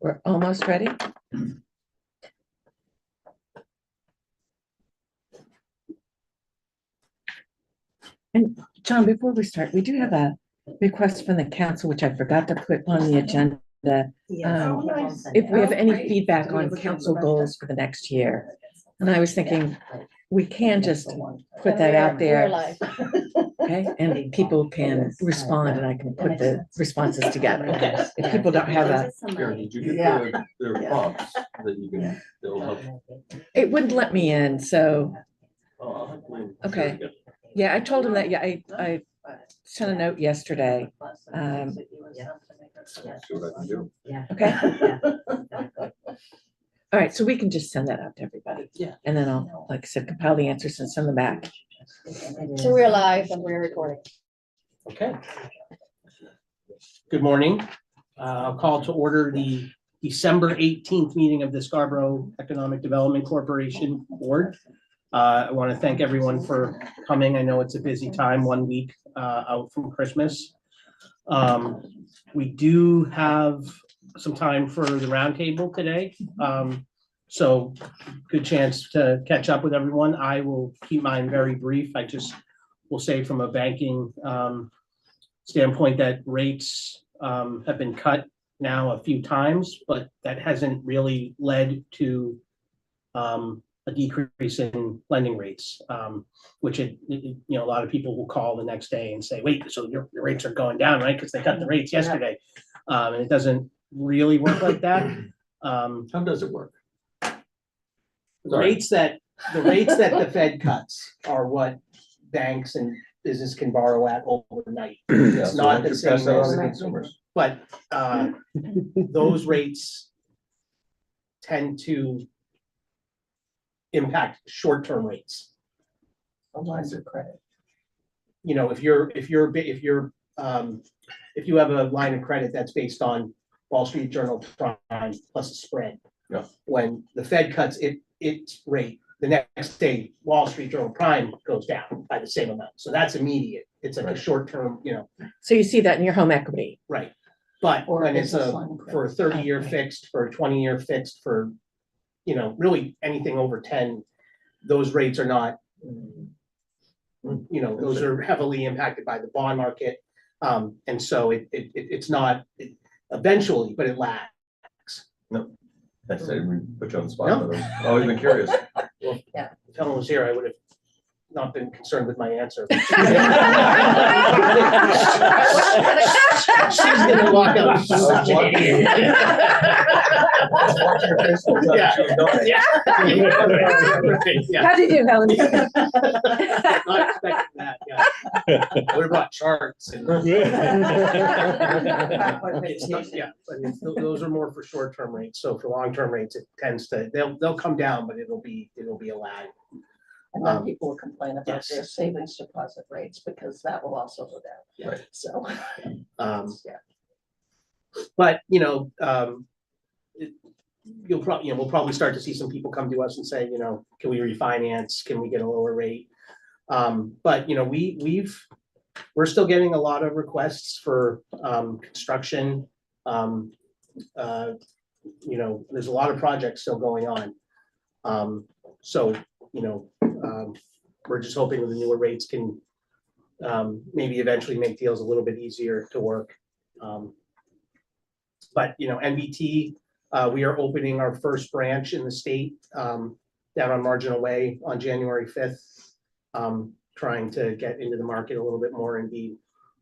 We're almost ready. And John, before we start, we do have a request from the council, which I forgot to put on the agenda. If we have any feedback on council goals for the next year. And I was thinking, we can just put that out there. Okay, and people can respond and I can put the responses together. Okay. If people don't have a, Karen, did you get the prompts that you can, they'll help? it wouldn't let me in, so, Okay. yeah, I told him that, yeah, I sent a note yesterday. See what I can do. Okay. All right, so we can just send that out to everybody. Yeah. And then I'll, like I said, compile the answers and send them back. So we're live and we're recording. Okay. Good morning. I'll call to order the December 18th meeting of the Scarborough Economic Development Corporation Board. I want to thank everyone for coming. I know it's a busy time, 1 week out from Christmas. We do have some time for the roundtable today. So good chance to catch up with everyone. I will keep mine very brief. I just will say from a banking standpoint that rates have been cut now a few times, but that hasn't really led to a decrease in lending rates, which a lot of people will call the next day and say, wait, so your rates are going down, right? Because they cut the rates yesterday. And it doesn't really work like that. How does it work? The rates that the Fed cuts are what banks and business can borrow at overnight. Yeah, It's so not why don't the you same pass that on as, to consumers. but those rates tend to impact short-term rates. Lines of credit. You know, if you have a line of credit that's based on Wall Street Journal prime plus a spread. Yeah. When the Fed cuts its rate, the next day Wall Street Journal prime goes down by the same amount. So that's immediate. It's like a Right. short-term, So you see that in your home equity. right. But Or when it's business line of for a 30-year Okay. fixed, for a 20-year fixed, for, really anything over 10, those rates are not, those are heavily impacted by the bond market. And so it's not eventually, but it lags. I said, we put you on the spot, No. but I've always been curious. If Helen was here, I would have not been concerned with my answer. She's gonna walk out. I was watching- I was watching her face the whole time. She was nodding. Yeah. How'd you do, Helen? Not expecting that, yeah. I would have brought charts and. It's not- Yeah, but those are more for short-term rates. So for long-term rates, it tends to, they'll come down, but it'll be a lag. And then people will complain about yes. their savings deposit rates because that will also go down. Yeah. So. Yeah. But, we'll probably start to see some people come to us and say, can we refinance? Can we get a lower rate? But, we're still getting a lot of requests for construction. There's a lot of projects still going on. So, we're just hoping that the newer rates can maybe eventually make deals a little bit easier to work. But, NBT, we are opening our first branch in the state down on Marginal Way on January 5th. Trying to get into the market a little bit more and be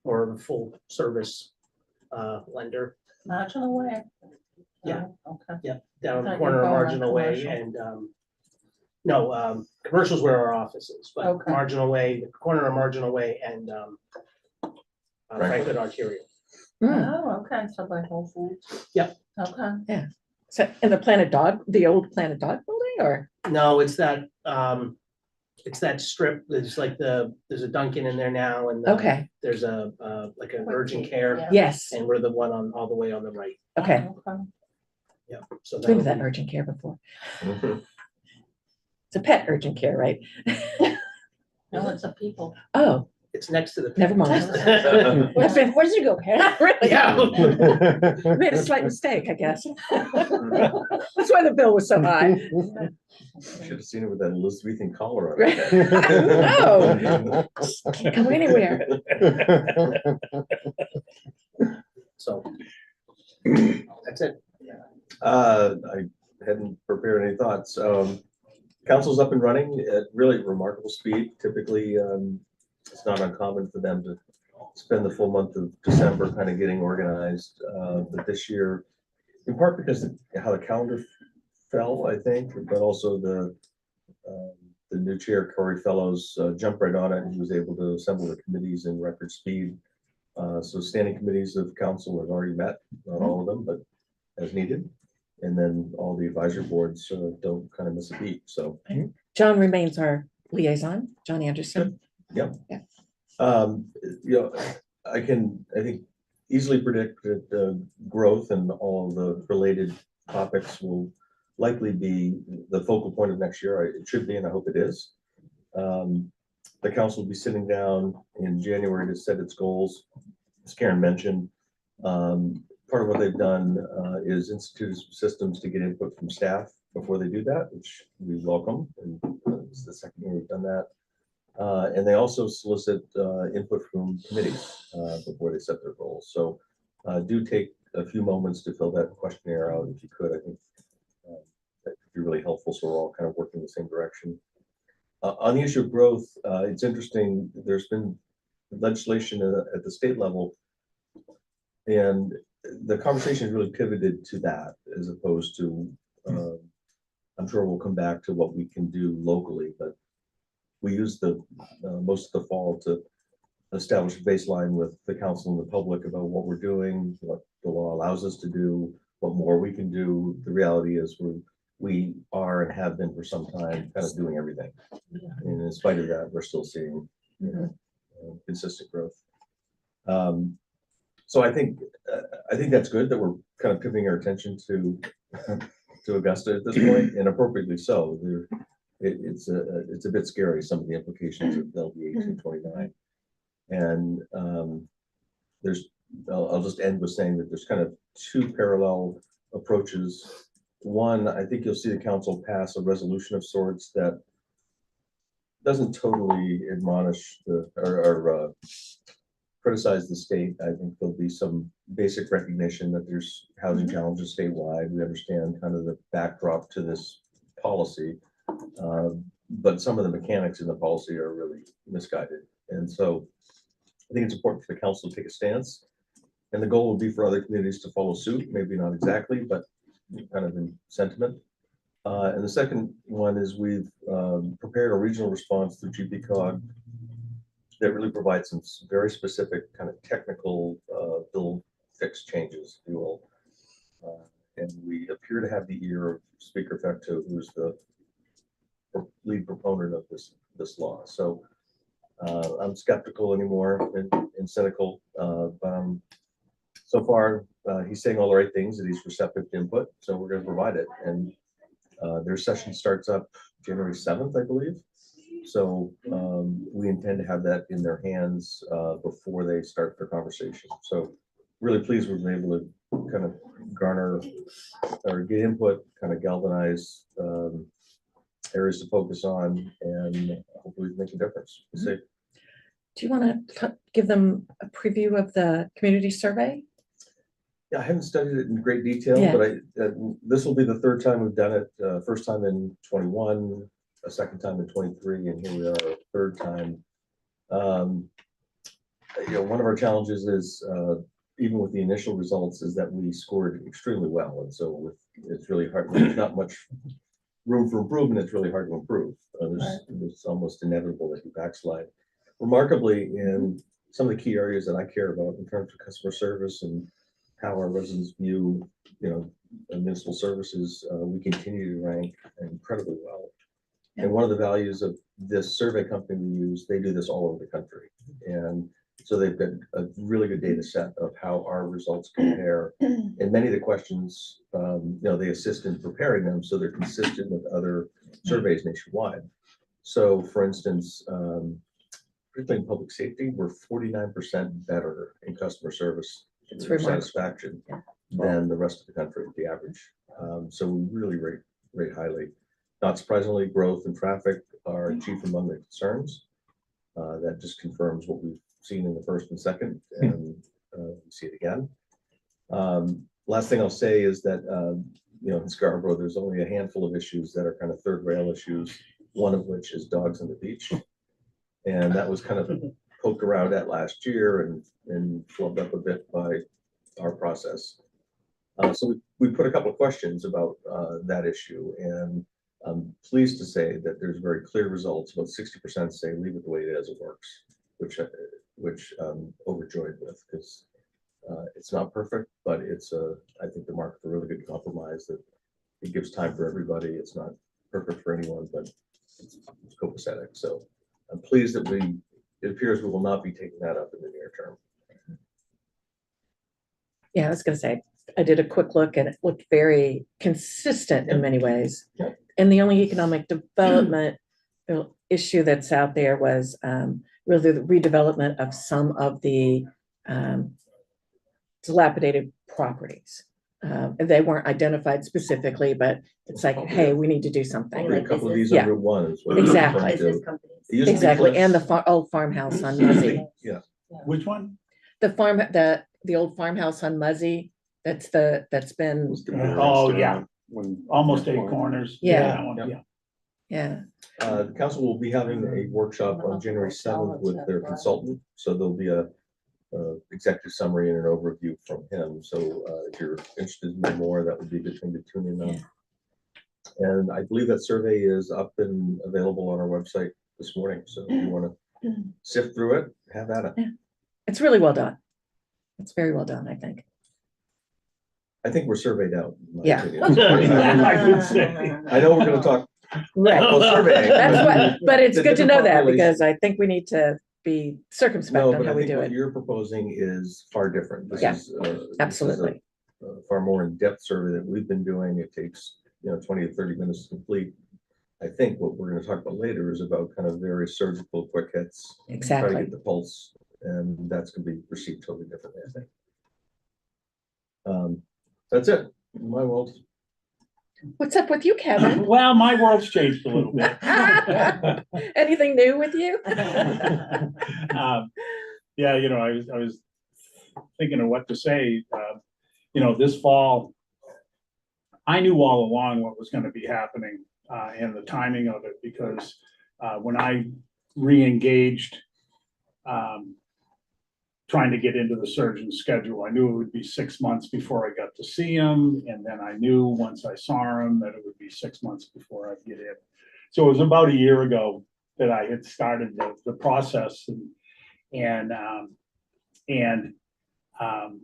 more of a full service lender. Marginal way. Yeah. Oh, okay. Yeah, down the Thought you corner were of going on Marginal Way commercial. and, no, commercial's where our office is, but Okay. Marginal Way, the corner of Marginal Way and Franklin Arterial. Oh, okay, so like Whole Foods. Yep. Okay. So in the the old Planet Dog building, or? No, it's that strip, there's a Dunkin' in there now and Okay, there's a like an Quick urgent Tea, care. yeah. yes, And we're the one all the way on the right. okay. Yeah. So I've been to that'll that be- urgent care before. Mhm. It's a pet urgent care, right? No, it's a people. Oh, It's next to the. Never mind. Where's it go, Karen? Really? Yeah. Made a slight mistake, I guess. That's why the bill was so high. Should have seen it with that Elizabethan collar on Right. it. No. Can't go anywhere. So. That's it. I hadn't prepared any thoughts. Council's up and running at really remarkable speed. Typically, it's not uncommon for them to spend the full month of December kind of getting organized. But this year, in part because of how the calendar fell, I think, but also the new chair, Corey Fellows, jumped right on it and he was able to assemble the committees in record speed. So standing committees of council have already met, not all of them, but as needed. And then all the advisory boards don't kind of miss a beat. So John remains our liaison, John Anderson. Yep. Yeah. I think easily predict that growth and all of the related topics will likely be the focal point of next year. It should be, and I hope it is. The council will be sitting down in January to set its goals. As Karen mentioned, part of what they've done is institute systems to get input from staff before they do that, which we welcome. And it's the second year we've done that. And they also solicit input from committees before they set their goals. So do take a few moments to fill that questionnaire out if you could. I think that could be really helpful. So we're all kind of working in the same direction. On the issue of growth, it's interesting. There's been legislation at the state level, and the conversation has really pivoted to that as opposed to, I'm sure we'll come back to what we can do locally, but we used the most of the fall to establish a baseline with the council and the public about what we're doing, what the law allows us to do, what more we can do. The reality is we are and have been for some time kind of doing everything. And in spite of that, we're still seeing consistent growth. So I think that's good that we're kind of pivoting our attention to Augusta at this point, and appropriately so. It's a bit scary, some of the implications of LD 1829. And I'll just end with saying that there's kind of two parallel approaches. One, I think you'll see the council pass a resolution of sorts that doesn't totally admonish or criticize the state. I think there'll be some basic recognition that there's housing challenges statewide. We understand kind of the backdrop to this policy, but some of the mechanics in the policy are really misguided. And so I think it's important for the council to take a stance. And the goal will be for other communities to follow suit, maybe not exactly, but kind of in sentiment. And the second one is we've prepared a regional response through GPCOG that really provides some very specific kind of technical bill fix changes, if you will. And we appear to have the ear of Speaker Fecto, who's the lead proponent of this law. So I'm skeptical anymore and cynical, but so far he's saying all the right things, that he's receptive to input. So we're going to provide it. And their session starts up January 7th, I believe. So we intend to have that in their hands before they start their conversation. So really pleased we've been able to kind of garner or get input, kind of galvanize areas to focus on, and hopefully make a difference. We'll see. Do you want to give them a preview of the community survey? Yeah, I haven't studied it in great detail, Yeah. but this will be the third time we've done it. First time in 21, a second time in 23, and here we are, a third time. One of our challenges is, even with the initial results, is that we scored extremely well, and so it's really hard. There's not much room for improvement. It's really hard to improve. It's almost inevitable that you backslide. Remarkably, in some of the key areas that I care about in terms of customer service and how our residents view, municipal services, we continue to rank incredibly well. Yeah. And one of the values of this survey company we use, they do this all over the country. And so they've got a really good data set of how our results compare. And many of the questions, they assist in preparing them so they're consistent with other surveys nationwide. So for instance, particularly in public safety, we're 49% better in customer service It's or remarkable. satisfaction Yeah. than the rest of the country, the average. So we really rate highly. Not surprisingly, growth and traffic are chief among the concerns. That just confirms what we've seen in the first and second, and we see it again. Last thing I'll say is that, in Scarborough, there's only a handful of issues that are kind of third rail issues, one of which is dogs on the beach. And that was kind of poked around at last year and flubbed up a bit by our process. So we put a couple of questions about that issue, and I'm pleased to say that there's very clear results. About 60% say leave it the way it is, it works, which I'm overjoyed with, because it's not perfect, but I think the market's a really good compromise that it gives time for everybody. It's not perfect for anyone, but it's copacetic. So I'm pleased that it appears we will not be taking that up in the near term. Yeah, I was gonna say, I did a quick look and it looked very consistent in many ways. Yep. And the only economic development issue that's out there was really the redevelopment of some of the dilapidated properties. And they weren't identified specifically, but it's like, hey, we need to do something. A couple of these Yeah. on Route 1 is what Exactly. we're referring to. Business companies. It used to be Exactly, and the Cliffs. old farmhouse on Muzzy. Yeah, Which one? The old farmhouse on Muzzy, that's been, Oh, yeah. Almost 8 corners. Yeah. that one, Yep. yeah. yeah, the council will be having a workshop on January 7th with their consultant. So there'll be a executive summary and an overview from him. So if you're interested in knowing more, that would be a good thing to tune in on. And I believe that survey is up and available on our website this morning. So if you want to sift through it, have at it. it's really well done. It's very well done, I think. I think we're surveyed out. in my Yeah. opinion. I would say. I know we're going to talk Right. about surveying. That's what, but it's The good to different know that population. because I think we need to be circumspect No, on but how I we think do what it. you're proposing is far different. This Yeah, is, this is absolutely. a far more in-depth survey that we've been doing. It takes 20 to 30 minutes to complete. I think what we're going to talk about later is about kind of very surgical quick hits. Try to Exactly. get the pulse, and that's going to be received totally differently, I think. That's it. My world. What's up with you, Kevin? Well, my world's changed a little bit. Anything new with you? Yeah, I was thinking of what to say. This fall, I knew all along what was going to be happening and the timing of it, because when I re-engaged trying to get into the surgeon's schedule, I knew it would be 6 months before I got to see him. And then I knew once I saw him that it would be 6 months before I'd get in. So it was about a year ago that I had started the process. And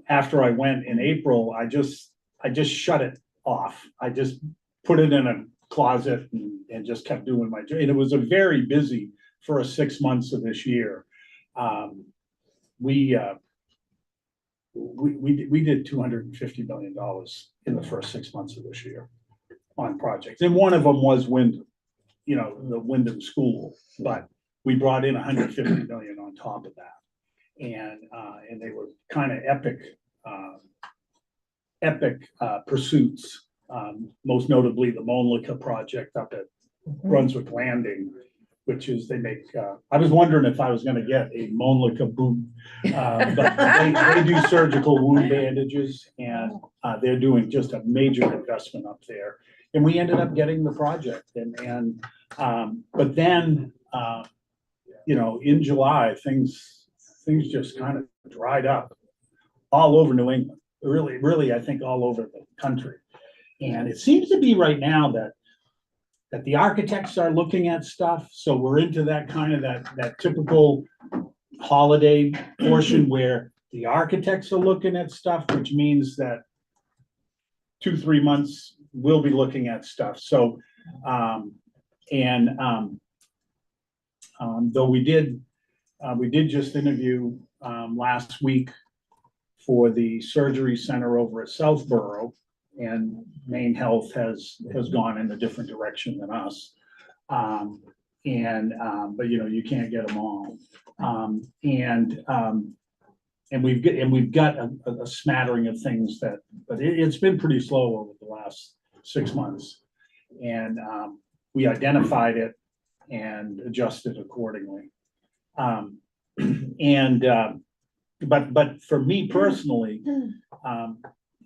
after I went in April, I just shut it off. I just put it in a closet and just kept doing my job. And it was a very busy for 6 months of this year. We did $250 million in the first 6 months of this year on projects. And one of them was Wyndham, the Wyndham School, but we brought in $150 million on top of that. And they were kind of epic pursuits, most notably the Monlica project up at Brunswick Landing, which is I was wondering if I was going to get a Monlica boot, but they do surgical wound bandages, and they're doing just a major investment up there. And we ended up getting the project, but then in July things just kind of dried up all over New England. Really, I think all over the country. And it seems to be right now that the architects are looking at stuff. So we're into that kind of that typical holiday portion where the architects are looking at stuff, which means that 2-3 months we'll be looking at stuff. So, though we did just interview last week for the surgery center over at Southborough, and Maine Health has gone in a different direction than us. but you can't get them all. And we've got a smattering of things but it's been pretty slow over the last 6 months. And we identified it and adjusted accordingly. But for me personally,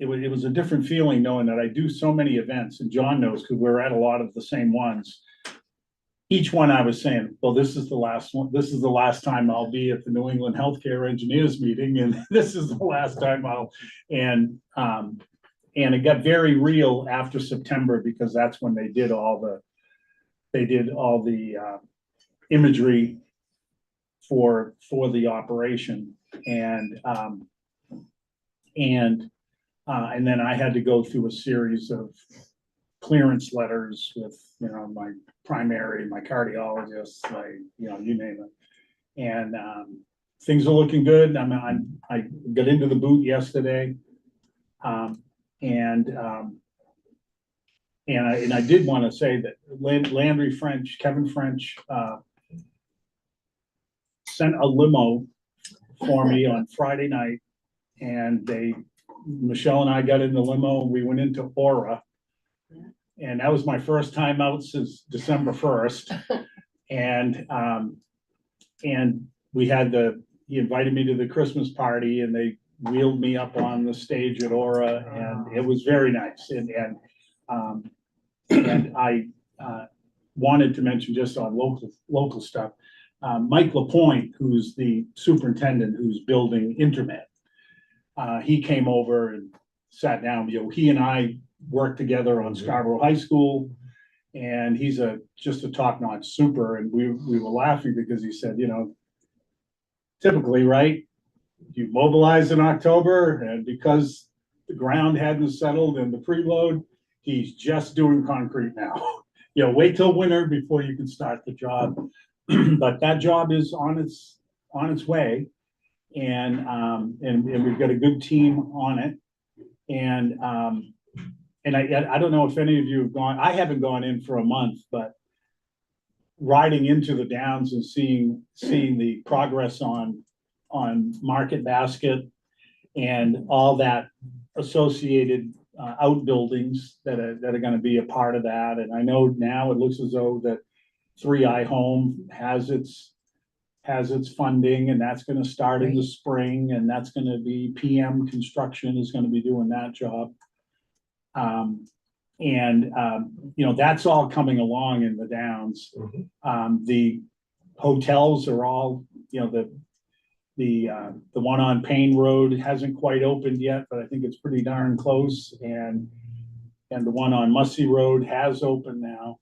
it was a different feeling knowing that I do so many events, and John knows because we're at a lot of the same ones. Each one I was saying, well, this is the last one. This is the last time I'll be at the New England Healthcare Engineers meeting, and this is the last time and it got very real after September because that's when they did all the imagery for the operation, and then I had to go through a series of clearance letters with my primary, my cardiologist, you name it, and things are looking good. I got into the boot yesterday, and I did want to say that Kevin French sent a limo for me on Friday night, and Michelle and I got in the limo, and we went into Aura. And that was my first time out since December 1st. And he invited me to the Christmas party, and they wheeled me up on the stage at Aura, and it was very nice. And I wanted to mention just on local stuff, Mike LaPointe, who's the superintendent who's building Internet. He came over and sat down. He and I worked together on Scarborough High School, and he's just a top-notch super. And we were laughing because he said, typically, right, you mobilize in October, and because the ground hadn't settled in the preload, he's just doing concrete now. Wait till winter before you can start the job. But that job is on its way, and we've got a good team on it. And I don't know if any of you have gone. I haven't gone in for a month, but riding into the Downs and seeing the progress on Market Basket and all that associated outbuildings that are going to be a part of that. And I know now it looks as though that 3i Home has its funding, and that's going to start in the spring, and that's going to be PM Construction is going to be doing that job. That's all coming along in the Downs. The hotels are all, the one on Payne Road hasn't quite opened yet, but I think it's pretty darn close. And the one on Mussey Road has opened now.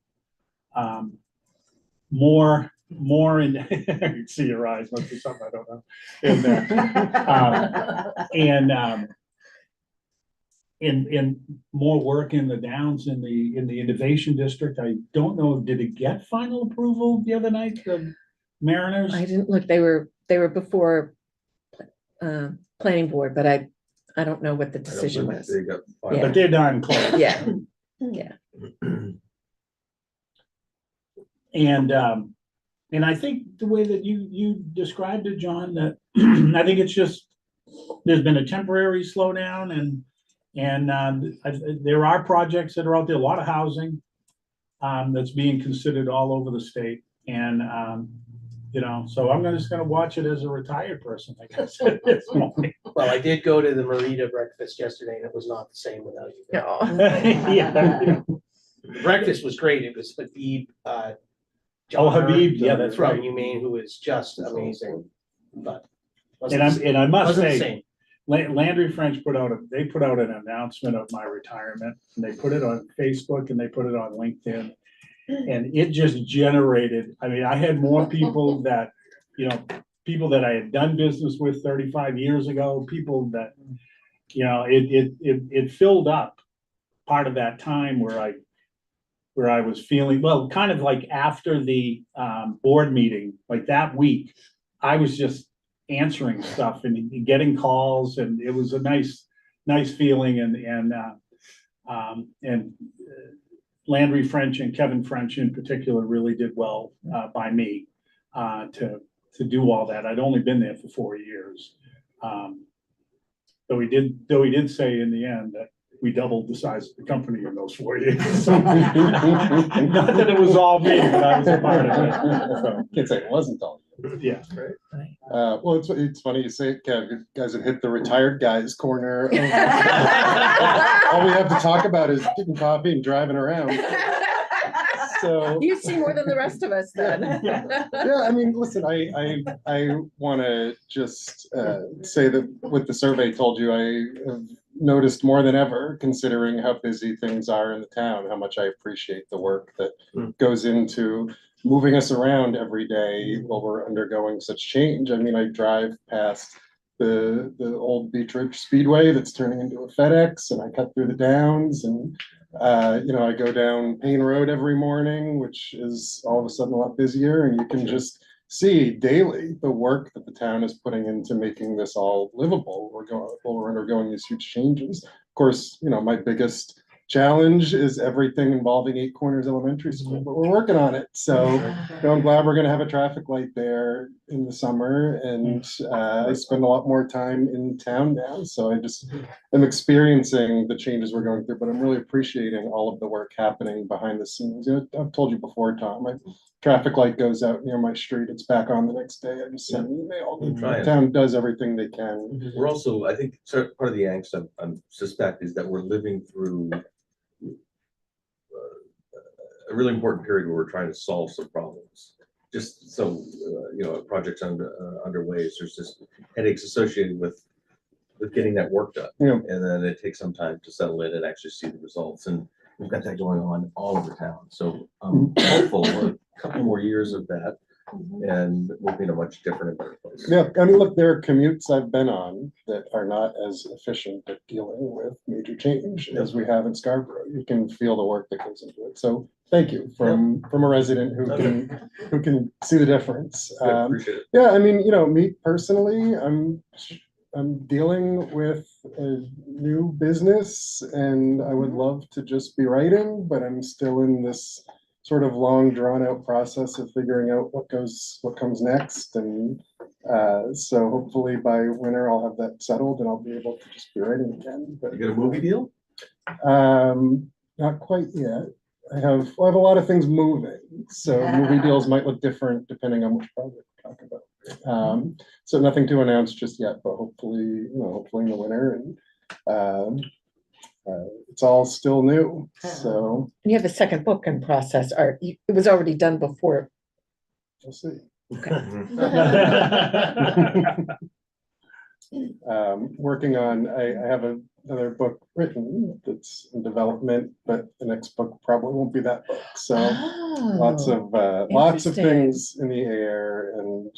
More in, you can see your eyes, must be something I don't know in there. And more work in the Downs in the Innovation District. I don't know, did it get final approval the other night, the Mariners? I didn't look. They were before planning board, but I don't know what the decision was. They got Yeah. But they're darn close. Yeah. Yeah. And I think the way that you described it, John, that I think it's just there's been a temporary slowdown, and there are projects that are out there, a lot of housing that's being considered all over the state, and so I'm just going to watch it as a retired person, I guess. At this point. Well, I did go to the Marita breakfast yesterday, and it was not the same without you. Yeah. The breakfast was great. It was Habib. Habib, yeah, that's from right. UMaine, who is just amazing. But And I must wasn't the say, same. Landry French put out an announcement of my retirement, and they put it on Facebook and they put it on LinkedIn, and it just generated. I mean, I had more people that I had done business with 35 years ago, people that it filled up part of that time where I was feeling, well, kind of like after the board meeting, like that week, I was just answering stuff and getting calls, and it was a nice feeling. And Landry French and Kevin French in particular really did well by me to do all that. I'd only been there for 4 years. Though he did say in the end that we doubled the size of the company in those 4 years. So, not that it was all me, but I was a part of it. So, Can't say it wasn't all. yeah. Well, it's funny you say it, Kev. You guys have hit the retired guys corner. All we have to talk about is getting coffee and driving around. So You've seen more than the rest of us then. yeah, I mean, listen, I want to just say that what the survey told you, I have noticed more than ever, considering how busy things are in the town, how much I appreciate the work that goes into moving us around every day while we're undergoing such change. I mean, I drive past the old Beach Ridge Speedway that's turning into a FedEx, and I cut through the downs, and I go down Payne Road every morning, which is all of a sudden a lot busier, and you can just see daily the work that the town is putting into making this all livable. We're undergoing these huge changes. Of course, my biggest challenge is everything involving Eight Corners Elementary School, but we're working on it. So I'm glad we're going to have a traffic light there in the summer, and I spend a lot more time in town now. So I just am experiencing the changes we're going through, but I'm really appreciating all of the work happening behind the scenes. I've told you before, Tom, my traffic light goes out near my street, it's back on the next day. I just send an email. The town does everything they can. We're also, I think, part of the angst I suspect is that we're living through a really important period where we're trying to solve some problems. Just so a project's underway, so there's just headaches associated with getting that work done. Yeah. And then it takes some time to settle in and actually see the results. And we've got that going on all over town. So I'm hopeful a couple more years of that, and we'll be in a much different and better place. Yeah, I mean, look, there are commutes I've been on that are not as efficient at dealing with major change as we have in Scarborough. You can feel the work that goes into it. So thank you from a resident who can see the difference. Good, appreciate it. Yeah, I mean, me personally, I'm dealing with a new business, and I would love to just be writing, but I'm still in this sort of long drawn out process of figuring out what comes next. And so hopefully by winter I'll have that settled and I'll be able to just be writing again. But You get a movie deal? not quite yet. I have a lot of things moving, so movie deals might look different depending on which project we talk about. So nothing to announce just yet, but hopefully in the winter, and it's all still new. So You have a second book in process, or it was already done before. we'll see. Okay. Working on, I have another book written that's in development, but the next book probably won't be that book. So lots of interesting. things in the air, and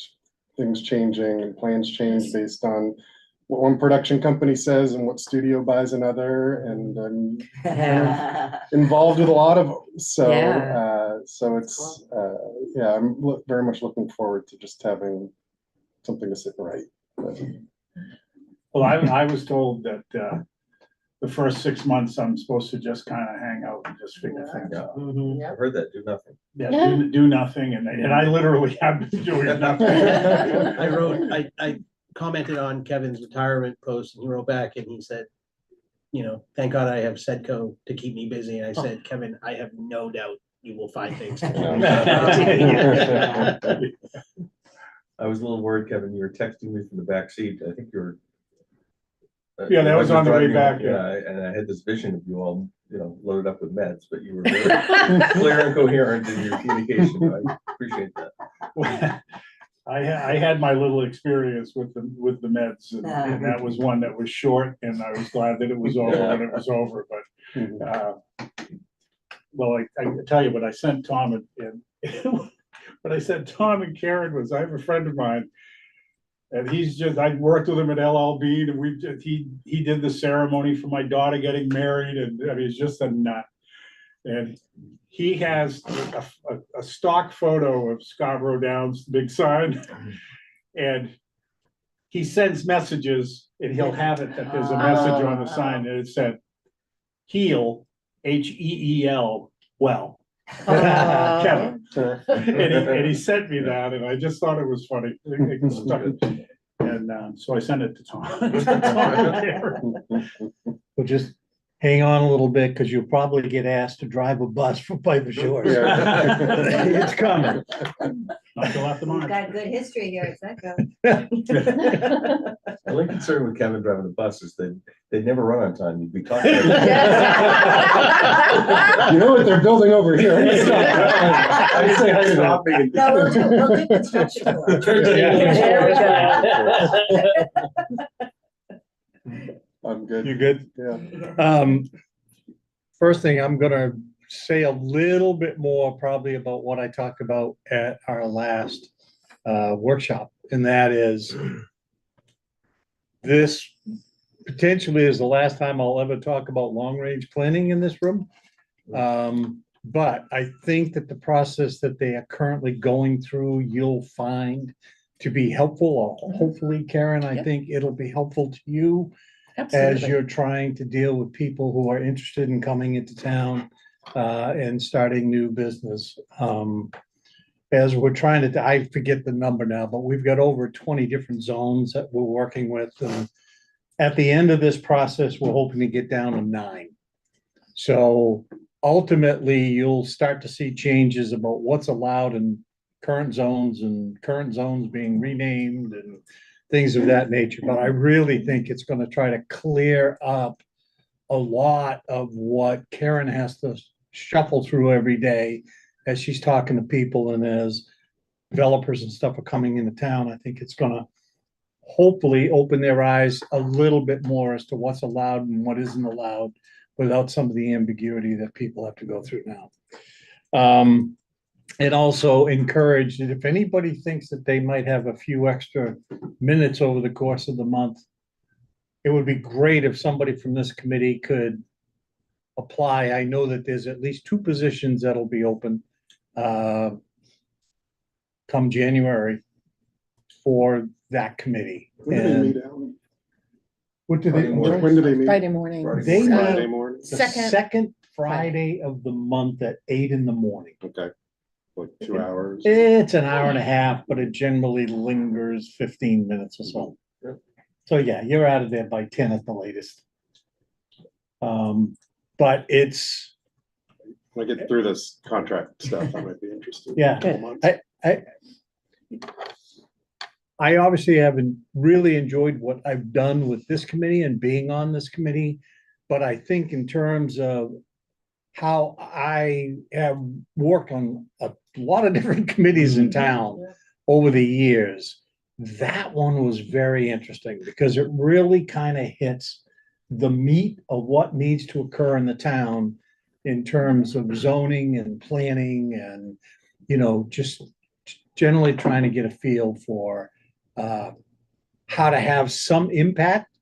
things changing, and plans change based on what one production company says and what studio buys another, and I'm kind of involved with a lot of them. So so it's I'm very much looking forward to just having something to sit and write. But, Well, I was told that the first 6 months I'm supposed to just kind of hang out and just figure things out. I've heard that, do nothing. Yeah, do nothing, and I literally have been doing nothing. I commented on Kevin's retirement post, and he wrote back and he said, thank God I have SEDCO to keep me busy. And I said, Kevin, I have no doubt you will find things to do. I was a little worried, Kevin, you were texting me from the back seat. I think you were. Yeah, that was on the way driving back. Yeah, and I had this vision of you all, loaded up with meds, but you were very clear and coherent in your communication. I appreciate that. I had my little experience with the meds, and that was one that was short, and I was glad that it was over when it was over. But well, I tell you what I sent Tom and what I sent Tom and Karen was, I have a friend of mine, and I worked with him at LLB, and he did the ceremony for my daughter getting married, and I mean, he's just a nut. And he has a stock photo of Scarborough Downs, big sign, and he sends messages, and he'll have it that there's a message on the sign, and it said, "Heel, HEEL, well. Aw. Kevin. And he sent me that, and I just thought it was funny. It stuck. And so I sent it to Tom. Well, just hang on a little bit, because you'll probably get asked to drive a bus from Piper Shores. It's coming. Not till after We've March. got good history here at SEDCO. The only concern with Kevin driving the bus is that they never run on time. You'd be talking. You know what they're building over here? I say hi to them. No, we'll do construction tour. I'm good. You good? Yeah. First thing, I'm gonna say a little bit more probably about what I talked about at our last workshop, and that is this potentially is the last time I'll ever talk about long-range planning in this room. But I think that the process that they are currently going through, you'll find to be helpful. Hopefully, Karen, I Yep. think it'll be helpful to you as Absolutely. you're trying to deal with people who are interested in coming into town and starting new business. As we're trying to, I forget the number now, but we've got over 20 different zones that we're working with. And at the end of this process, we're hoping to get down to 9. So ultimately, you'll start to see changes about what's allowed in current zones and current zones being renamed and things of that nature. But I really think it's going to try to clear up a lot of what Karen has to shuffle through every day as she's talking to people and as developers and stuff are coming into town. I think it's going to hopefully open their eyes a little bit more as to what's allowed and what isn't allowed without some of the ambiguity that people have to go through now. And also encourage that if anybody thinks that they might have a few extra minutes over the course of the month, it would be great if somebody from this committee could apply. I know that there's at least 2 positions that'll be open come January for that committee. When do they And meet, Alan? what do they? When do they meet? Friday morning. They meet Friday morning? the Second. second Friday of the month at 8 in the morning. Okay. Like 2 hours? It's an hour and a half, but it generally lingers 15 minutes or so. Yep. So yeah, you're out of there by 10 at the latest. But it's, When I get through this contract stuff, I might be interested. Yeah. Good. I obviously haven't really enjoyed what I've done with this committee and being on this committee. But I think in terms of how I have worked on a lot of different committees in town over the years, that one was very interesting because it really kind of hits the meat of what needs to occur in the town in terms of zoning and planning and, you know, just generally trying to get a feel for how to have some impact.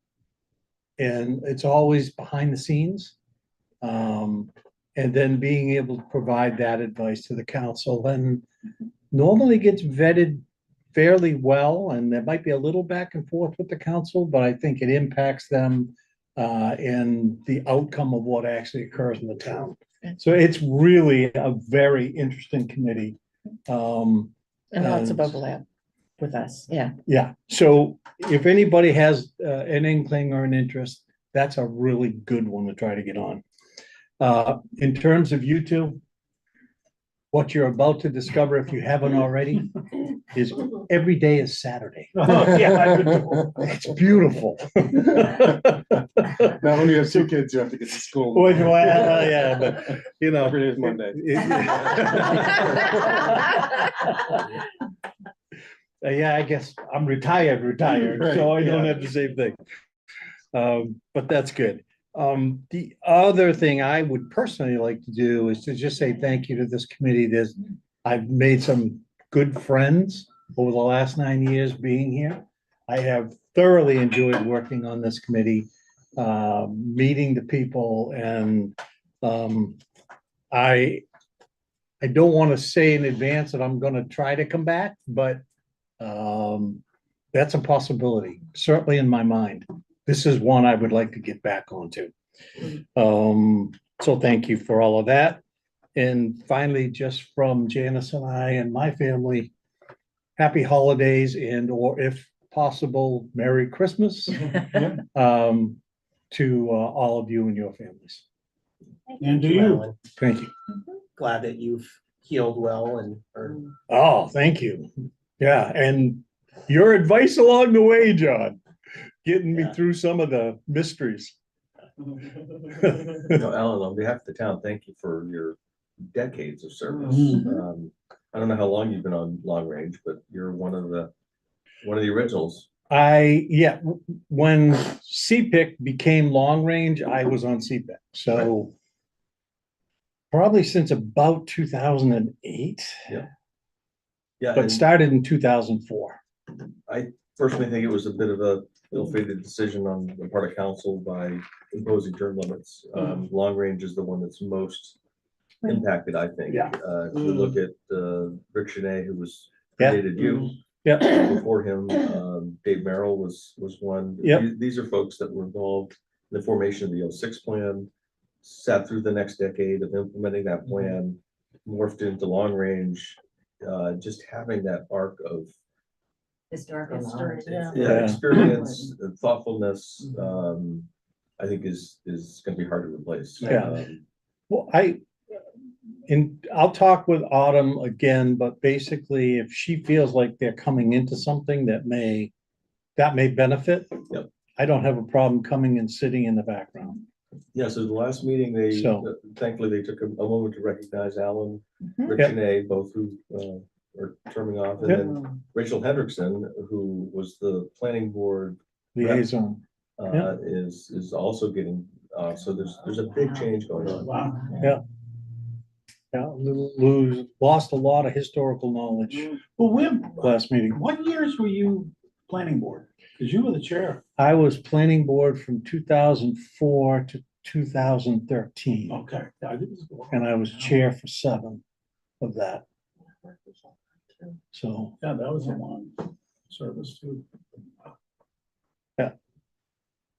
And it's always behind the scenes. And then being able to provide that advice to the council and normally gets vetted fairly well. And there might be a little back and forth with the council, but I think it impacts them in the outcome of what actually occurs in the town. So it's really a very interesting committee. And lots of overlap with us. Yeah. Yeah, so if anybody has an inkling or an interest, that's a really good one to try to get on. In terms of you two, what you're about to discover, if you haven't already, is every day is Saturday. Oh, yeah, I've been told. It's beautiful. Now, when you have 2 kids, you have to get to school. Well, yeah, but you know. Every day is Monday. Yeah, I guess I'm retired, Right, so I don't yeah. have the same thing. But that's good. The other thing I would personally like to do is to just say thank you to this committee. I've made some good friends over the last 9 years being here. I have thoroughly enjoyed working on this committee, meeting the people, and I don't want to say in advance that I'm going to try to come back, but that's a possibility, certainly in my mind. This is one I would like to get back onto. So thank you for all of that. And finally, just from Janice and I and my family, happy holidays and or if possible, Merry Christmas to all of you and your families. And do Thank you? Alan. Thank you. Glad that you've healed well and are Oh, thank you. Yeah, and your advice along the way, John, getting me Yeah. through some of the mysteries. You know, Alan, on behalf of the town, thank you for your decades of service. I don't know how long you've been on long range, but you're one of the originals. When CPIC became long range, I was on CPIC, so probably since about 2008, Yeah, but and started in 2004. I personally think it was a bit of a ill-fated decision on the part of council by imposing term limits. Long range is the one that's most impacted, I think. Yeah. If you look at Rick Shanae, who was Yeah. predated you. Yeah, Before him, Dave Merrill was one. Yep. These are folks that were involved in the formation of the 06 plan, sat through the next decade of implementing that plan, morphed into long range, just having that arc of Historical knowledge. Yeah. experience and thoughtfulness, I think is gonna be hard to replace. Yeah. Well, I'll talk with Autumn again, but basically if she feels like they're coming into something that may benefit. Yep. I don't have a problem coming and sitting in the background. Yeah, so the last meeting, thankfully they took a moment to recognize Alan, Rick Yep. Shanae, both who are terming off, and Yep. then Rachel Hendrickson, who was the planning board Liaison. is also getting, so there's a big change going on. Wow. Yeah, lost a lot of historical knowledge Well, when, last meeting. what years were you planning board? Because you were the chair. I was planning board from 2004 to 2013, Okay. and I was chair for 7 of that. So, Yeah, that was a long service too.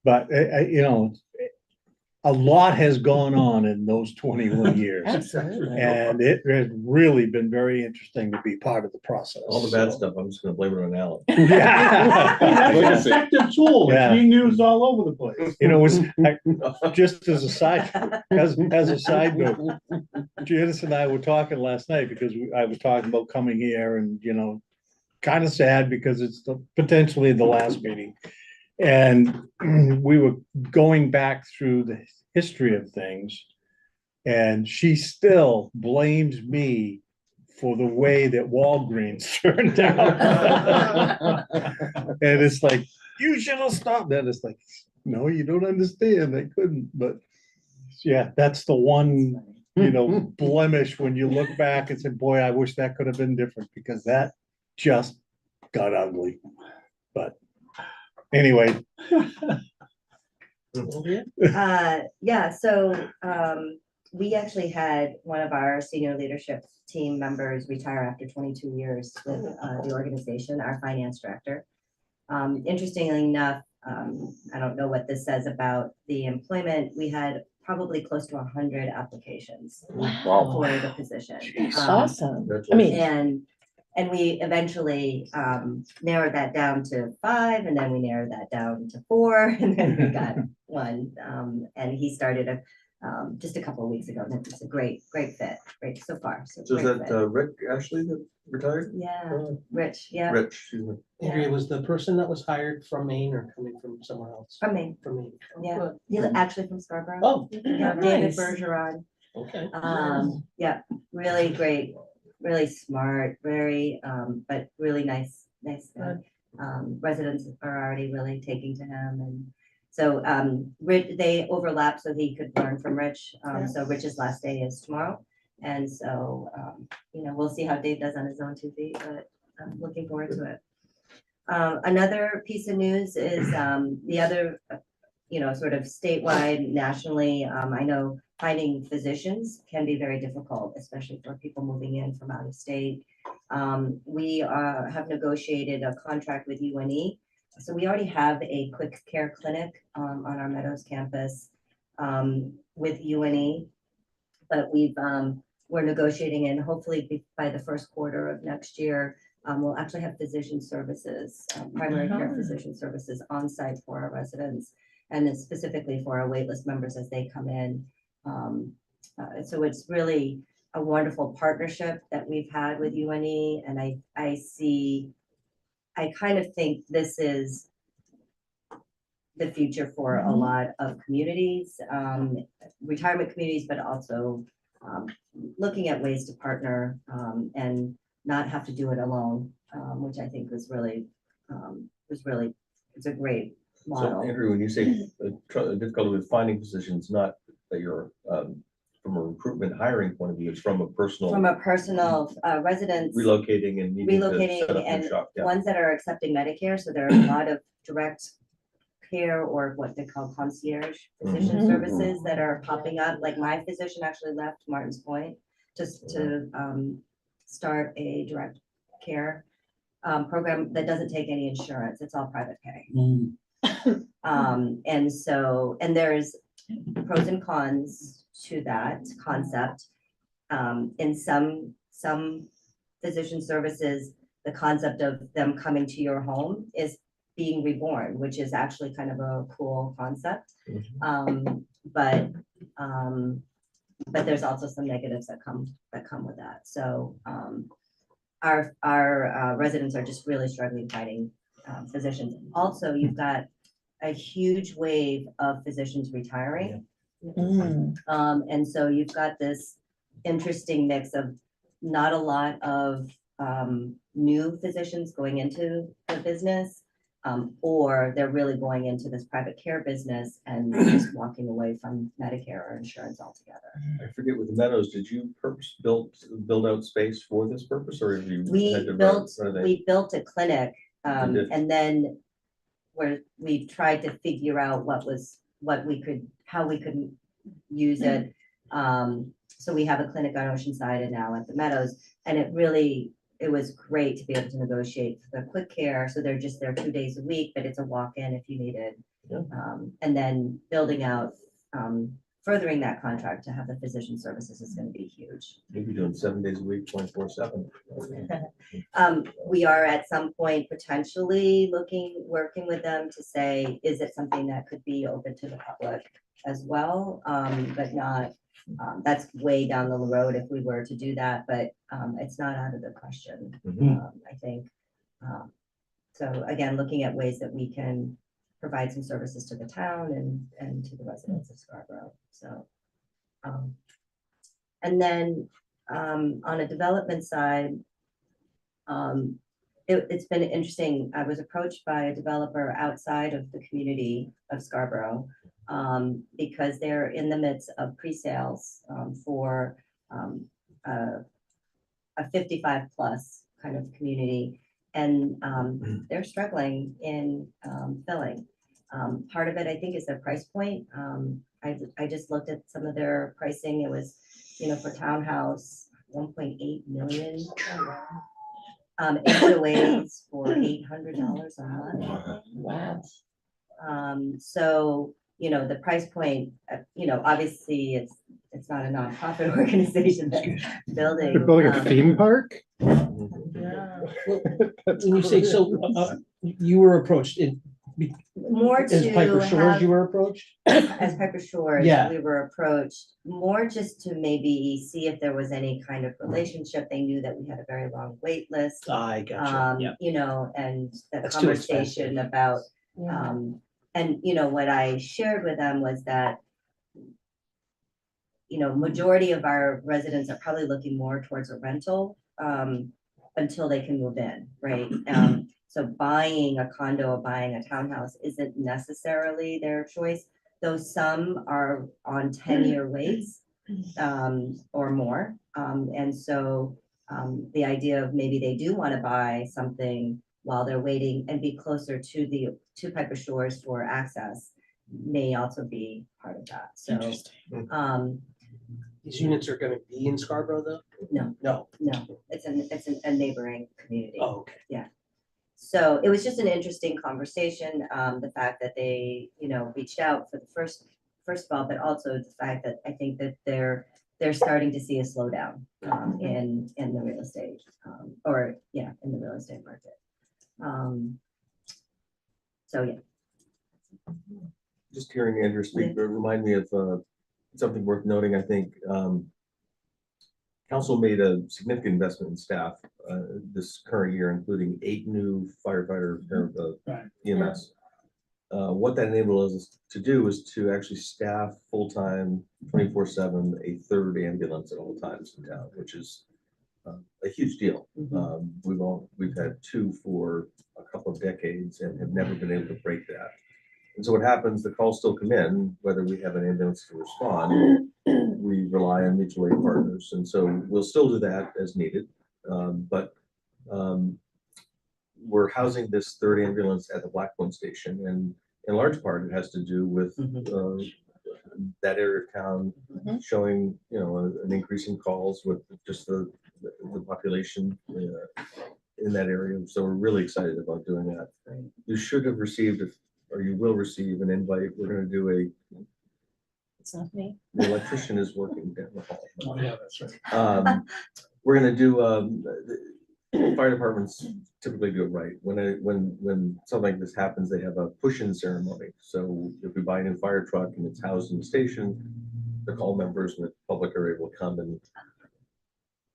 but a lot has gone on in those 21 years. Absolutely. And it has really been very interesting to be part of the process. All the bad stuff, I'm just gonna blame it on Alan. Yeah. That's an effective tool. Yeah. It's being used all over the place. It was just as a side note, Janice and I were talking last night because I was talking about coming here and, kind of sad because it's potentially the last meeting. And we were going back through the history of things. And she still blames me for the way that Walgreens turned out. And it's like, you should have stopped that. It's like, no, you don't understand. I couldn't, but yeah, that's the one, blemish when you look back and say, boy, I wish that could have been different because that just got ugly. But anyway. So we actually had one of our senior leadership team members retire after 22 years with the organization, our finance director. Interestingly enough, I don't know what this says about the employment. We had probably close to 100 applications for the position. Awesome. And we eventually narrowed that down to 5, and then we narrowed that down to 4, and then we got 1. And he started just a couple of weeks ago, and it's a great fit, great so far. So is great that fit. Rick Ashley that retired? Yeah, Rich, yeah, Rich, excuse me. Andrea, was the person that was hired from Maine or coming from somewhere else? from me, From Maine. yeah. He's actually from Scarborough. Oh, Yeah, David nice. Bergeron. Okay. Yeah, really great, really smart, very, but really nice guy. Residents are already really taking to him, and so, Rich, they overlap so he could learn from Rich. So Rich's last day is tomorrow. And so, we'll see how Dave does on his own 2 feet, but I'm looking forward to it. Another piece of news is, the other, sort of statewide, nationally, I know finding physicians can be very difficult, especially for people moving in from out of state. We have negotiated a contract with UNE. So we already have a quick care clinic on our Meadows campus with UNE, but we've we're negotiating, and hopefully by the first quarter of next year, we'll actually have physician services, primary care physician services on site for our residents, and then specifically for our waitlist members as they come in. So it's really a wonderful partnership that we've had with UNE, and I kind of think this is the future for a lot of communities, retirement communities, but also looking at ways to partner and not have to do it alone, which I think was really, it's a great So model. Andrew, when you say difficulty with finding positions, not that you're from a recruitment hiring point of view, it's from a personal From a personal residence, relocating and needing to relocating set up and your shop. Yeah. ones that are accepting Medicare, so there are a lot of direct care or what they call concierge physician Mhm. services that are popping up. Like my physician actually left Martins Point just to start a direct care program that doesn't take any insurance. It's all private pay. And so, and there's pros and cons to that concept. In some physician services, the concept of them coming to your home is being reborn, which is actually kind of a cool concept. But there's also some negatives that come with that. So our residents are just really struggling finding physicians. Also, you've got a huge wave of physicians retiring. And so you've got this interesting mix of not a lot of new physicians going into the business, or they're really going into this private care business and just walking away from Medicare or insurance altogether. I forget with the Meadows, did you build out space for this purpose, or have you had to renovate? We built a clinic, You did? and then we tried to figure out how we could use it. So we have a clinic on Oceanside and now at the Meadows, and it was great to be able to negotiate for the quick care. So they're just there 2 days a week, but it's a walk-in if you need it. And then building out, furthering that contract to have the physician services is going to be huge. Maybe doing 7 days a week, 24/7. We are at some point potentially working with them to say, is it something that could be open to the public as well? But not, that's way down the road if we were to do that, but it's not out of the question, I think. So again, looking at ways that we can provide some services to the town and to the residents of Scarborough. So, and then on a development side, it's been interesting. I was approached by a developer outside of the community of Scarborough because they're in the midst of pre-sales for a 55 plus kind of community, and they're struggling in filling. Part of it, I think, is their price point. I just looked at some of their pricing. It was, for townhouse, 1.8 million. HOAs for $800 a month. Wow. So, the price point, obviously it's not a nonprofit organization that's building. They're building a theme park? When you say, so you were approached More as to Piper Shores, have, you were approached? as Piper Shores, Yeah. we were approached more just to maybe see if there was any kind of relationship. They knew that we had a very long wait list. I gotcha, yeah. And the That's too conversation expensive. about, and what I shared with them was that, majority of our residents are probably looking more towards a rental until they can move in, right? So buying a condo or buying a townhouse isn't necessarily their choice, though some are on 10-year waits or more. And so the idea of maybe they do want to buy something while they're waiting and be closer to Piper Shores for access may also be part of that. So These units are gonna be in Scarborough though? no, it's a neighboring community. Oh, okay. Yeah. So it was just an interesting conversation, the fact that they, reached out for the first of all, but also the fact that I think that they're they're starting to see a slowdown in the real estate, in the real estate market. So, yeah. Just hearing Andrew speak, but remind me of something worth noting, I think. Council made a significant investment in staff this current year, including 8 new firefighter Right. EMS. What that enabled us to do is to actually staff full-time 24/7, a third ambulance at all times in town, which is a huge deal. We've had 2 for a couple of decades and have never been able to break that. And so what happens, the calls still come in, whether we have an ambulance to respond, we rely on mutual aid partners. And so we'll still do that as needed. But we're housing this third ambulance at the Blackstone station. And in large part, it has to do with that area of town showing, an increase in calls with just the population in that area. So we're really excited about doing that. You should have received, or you will receive, an invite. We're going to do It's not me. the electrician is working down the hall. Oh, yeah, that's right. We're going to do, the fire departments typically do it right. When something like this happens, they have a push-in ceremony. So if we buy a new fire truck and it's housed in the station, the call members and the public are able to come and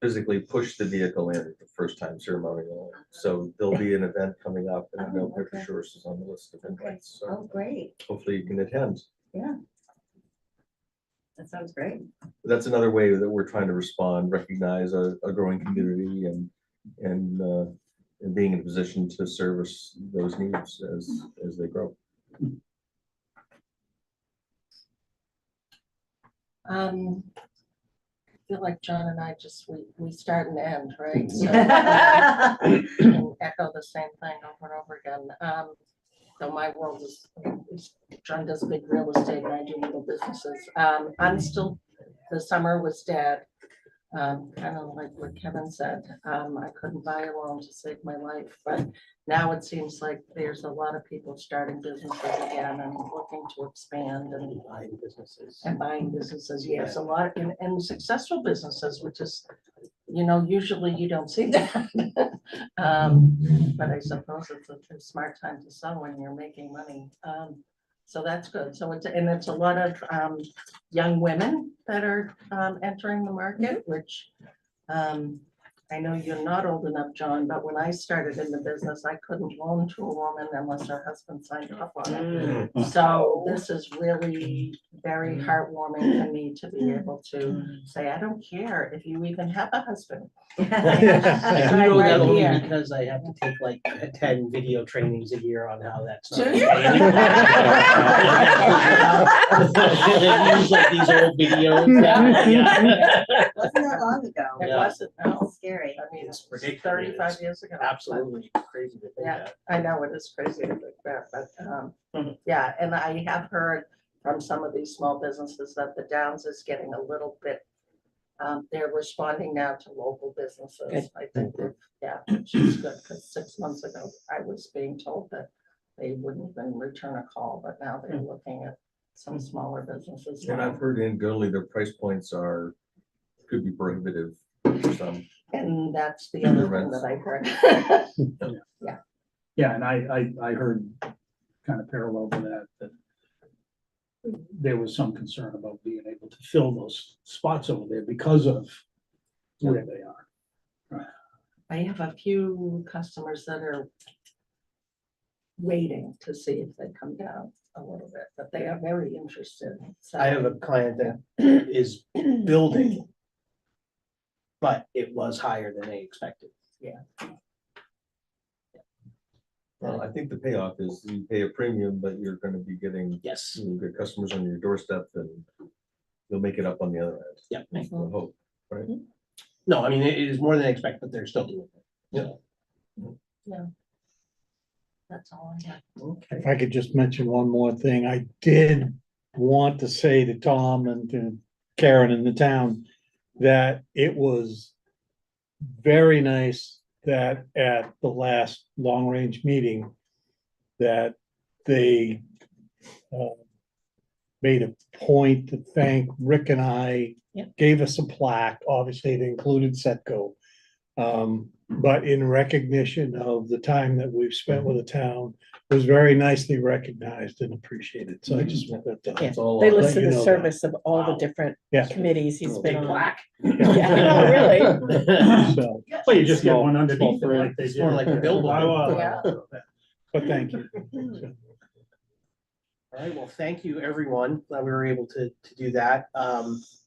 physically push the vehicle in the first time ceremonial. So there'll be an event coming up, and I know Pepper Shores is on the list of invites. So Oh, great. hopefully you can attend. Yeah. That sounds great. That's another way that we're trying to respond, recognize a growing community and being in a position to service those needs as they grow. I feel like John and I we start and end, right? So can echo the same thing over and over again. So my world is John does big real estate and I do little businesses. I'm still, the summer was dead. Kind of like what Kevin said, I couldn't buy a loan to save my life, but now it seems like there's a lot of people starting businesses again and looking to expand and Buying businesses. buying businesses. Yes, a lot and successful businesses, which is, usually you don't see that. But I suppose it's a smart time to sell when you're making money. So that's good. So it's a lot of young women that are entering the market, which I know you're not old enough, John, but when I started in the business, I couldn't loan to a woman unless her husband signed off on it. So this is really very heartwarming for me to be able to say, I don't care if you even have a husband. I do know that Right only here. because I have to take like 10 video trainings a year on how that's. Do done. you? They use like these old videos. Yeah. Wasn't that long ago? It Yeah. wasn't, no. Scary. I mean, It's it's ridiculous. 35 years ago. Absolutely crazy to think Yeah, that. I know it is crazy to think that, but, yeah, and I have heard from some of these small businesses that the Downs is getting a little bit, they're responding now to local businesses. Good. I think that, which is good, because 6 months ago, I was being told that they wouldn't even return a call, but now they're looking at some smaller businesses. And now. I've heard anecdotally their price points could be prohibitive for some. And that's the other thing that I heard. Yeah, and I heard kind of parallel to that there was some concern about being able to fill those spots over there because of where they are. I have a few customers that are waiting to see if they come down a little bit, but they are very interested. So I have a client that is building, but it was higher than they expected. Well, I think the payoff is you pay a premium, but you're going to be getting Yes. good customers on your doorstep, and you'll make it up on the other end. Yeah. I hope. No, I mean, it is more than expected, but they're still doing it. that's all I have. Okay. If I could just mention one more thing, I did want to say to Tom and to Karen in the town that it was very nice that at the last long-range meeting that they made a point to thank Rick and I, Yep. gave us a plaque, obviously it included SEDCO. But in recognition of the time that we've spent with the town, was very nicely recognized and appreciaed. So I just want that to. Yeah, all They on. listed you the know that. service of all the Wow. different Yeah. committees he's been Big on. plaque. Yeah, really. So, Well, you just get Small- one underneath it small like they It's did. more like a billboard. Wow. but thank you. All right, well, thank you, everyone. Glad we were able to do that.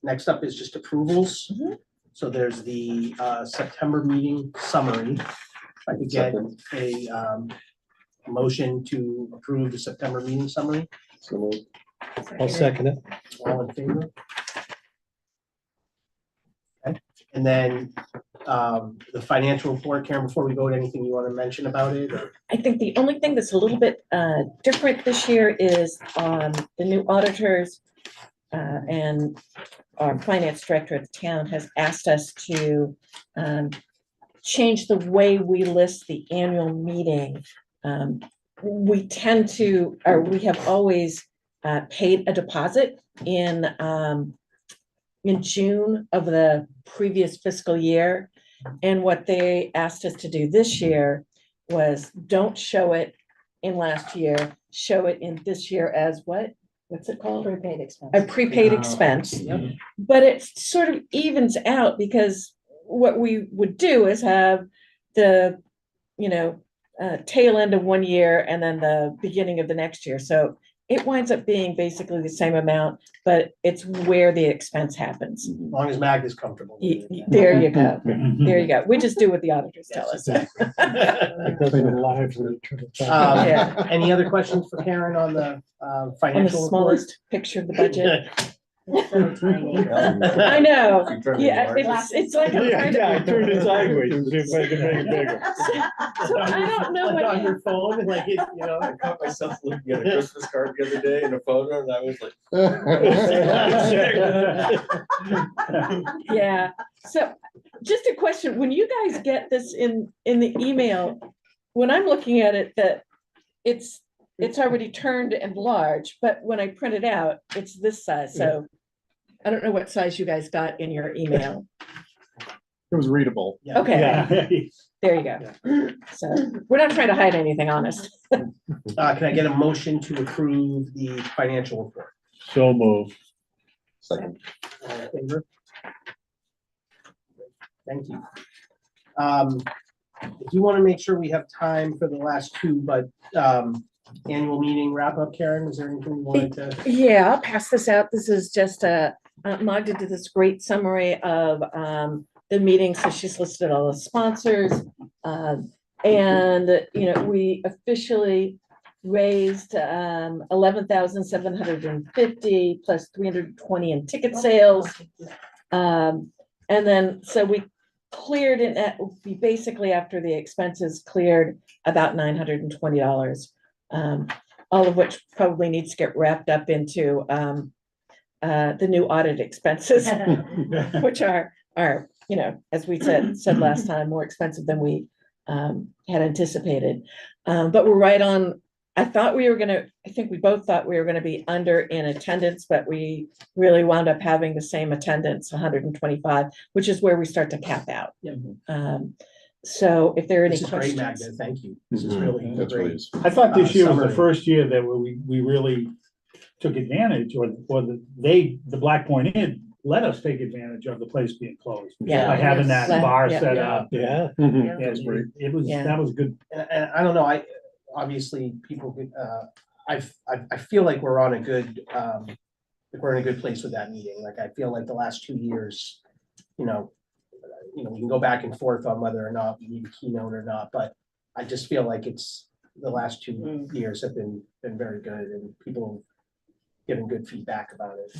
Next up is just approvals. Mhm. So there's the September meeting summary. If I could get a motion to approve the September meeting summary. So I'll second it. All in favor? Okay, and then the financial report, Karen, before we go to anything you want to mention about it? Or- I think the only thing that's a little bit different this year is the new auditors and our finance director at the town has asked us to change the way we list the annual meeting. We tend to, or we have always paid a deposit in June of the previous fiscal year. And what they asked us to do this year was don't show it in last year, show it in this year as what? What's it called? Prepaid expense. A prepaid expense. Yep. But it sort of evens out because what we would do is have the, tail end of one year and then the beginning of the next year. So it winds up being basically the same amount, but it's where the expense happens. As long as Mag is comfortable. with it. There you go. There you go. We just do what the auditors tell us. Yes, It doesn't live when you turn it back. Yeah. Any other questions for Karen on the On the financial report? smallest picture of the budget. So tiny. I know. You turn it Yeah, large. it's like I'm trying Yeah, I to. turned it sideways, see if I can make it bigger. So I don't know Like on what, your phone, like, I caught myself looking at a Christmas card the other day in a photo and I was like. yeah. So just a question, when you guys get this in the email, when I'm looking at it, that it's already turned and large, but when I print it out, it's this size. So I don't know what size you guys got in your email. It was readable. Yeah. Okay, Yeah. there you go. So we're not trying to hide anything, honest. Can I get a motion to approve the financial report? So moved. Second. All in favor? Thank you. If you want to make sure we have time for the last two, but annual meeting wrap up, Karen, is there anything you wanted to? Yeah, I'll pass this out. This is just Magda did this great summary of the meeting. So she's listed all the sponsors. And, we officially raised 11,750 plus 320 in ticket sales. And then, so we cleared it at, we basically, after the expenses cleared about $920. All of which probably needs to get wrapped up into the new audit expenses, which are, as we said last time, more expensive than we had anticipated. But we're right on. I think we both thought we were gonna be under in attendance, but we really wound up having the same attendance, 125, which is where we start to cap out. Yeah. So if there are any This is great, questions. Magda, thank you. This is Mhm. really That's really great. I thought this year was the Summary. first year that we really took advantage, or the Black Point Inn let us take advantage of the place being closed. Yeah. By having that Yes. bar Yeah. set Yeah. up. Yeah. And That's great. it was, Yeah. that was good. And I don't know, obviously, people, I feel like we're on a good, we're in a good place with that meeting. Like, I feel like the last 2 years, we can go back and forth on whether or not we need a keynote or not, but I just feel like the last 2 years have been very good and people giving good feedback about it.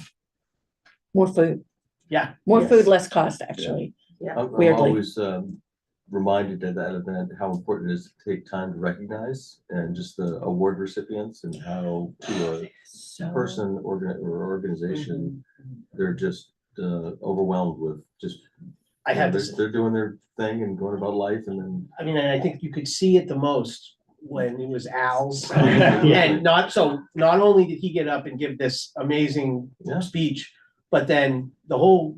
More food, Yeah. more yes. food, less cost, actually. I'm Weirdly. always reminded at that event how important it is to take time to recognize and just the award recipients and how to a So person or organization, they're just overwhelmed with just. I had they're, this, they're doing their thing and going about life and then. I mean, and I think you could see it the most when it was Al's. And not only did he get up and give this amazing Yeah. speech, but then the whole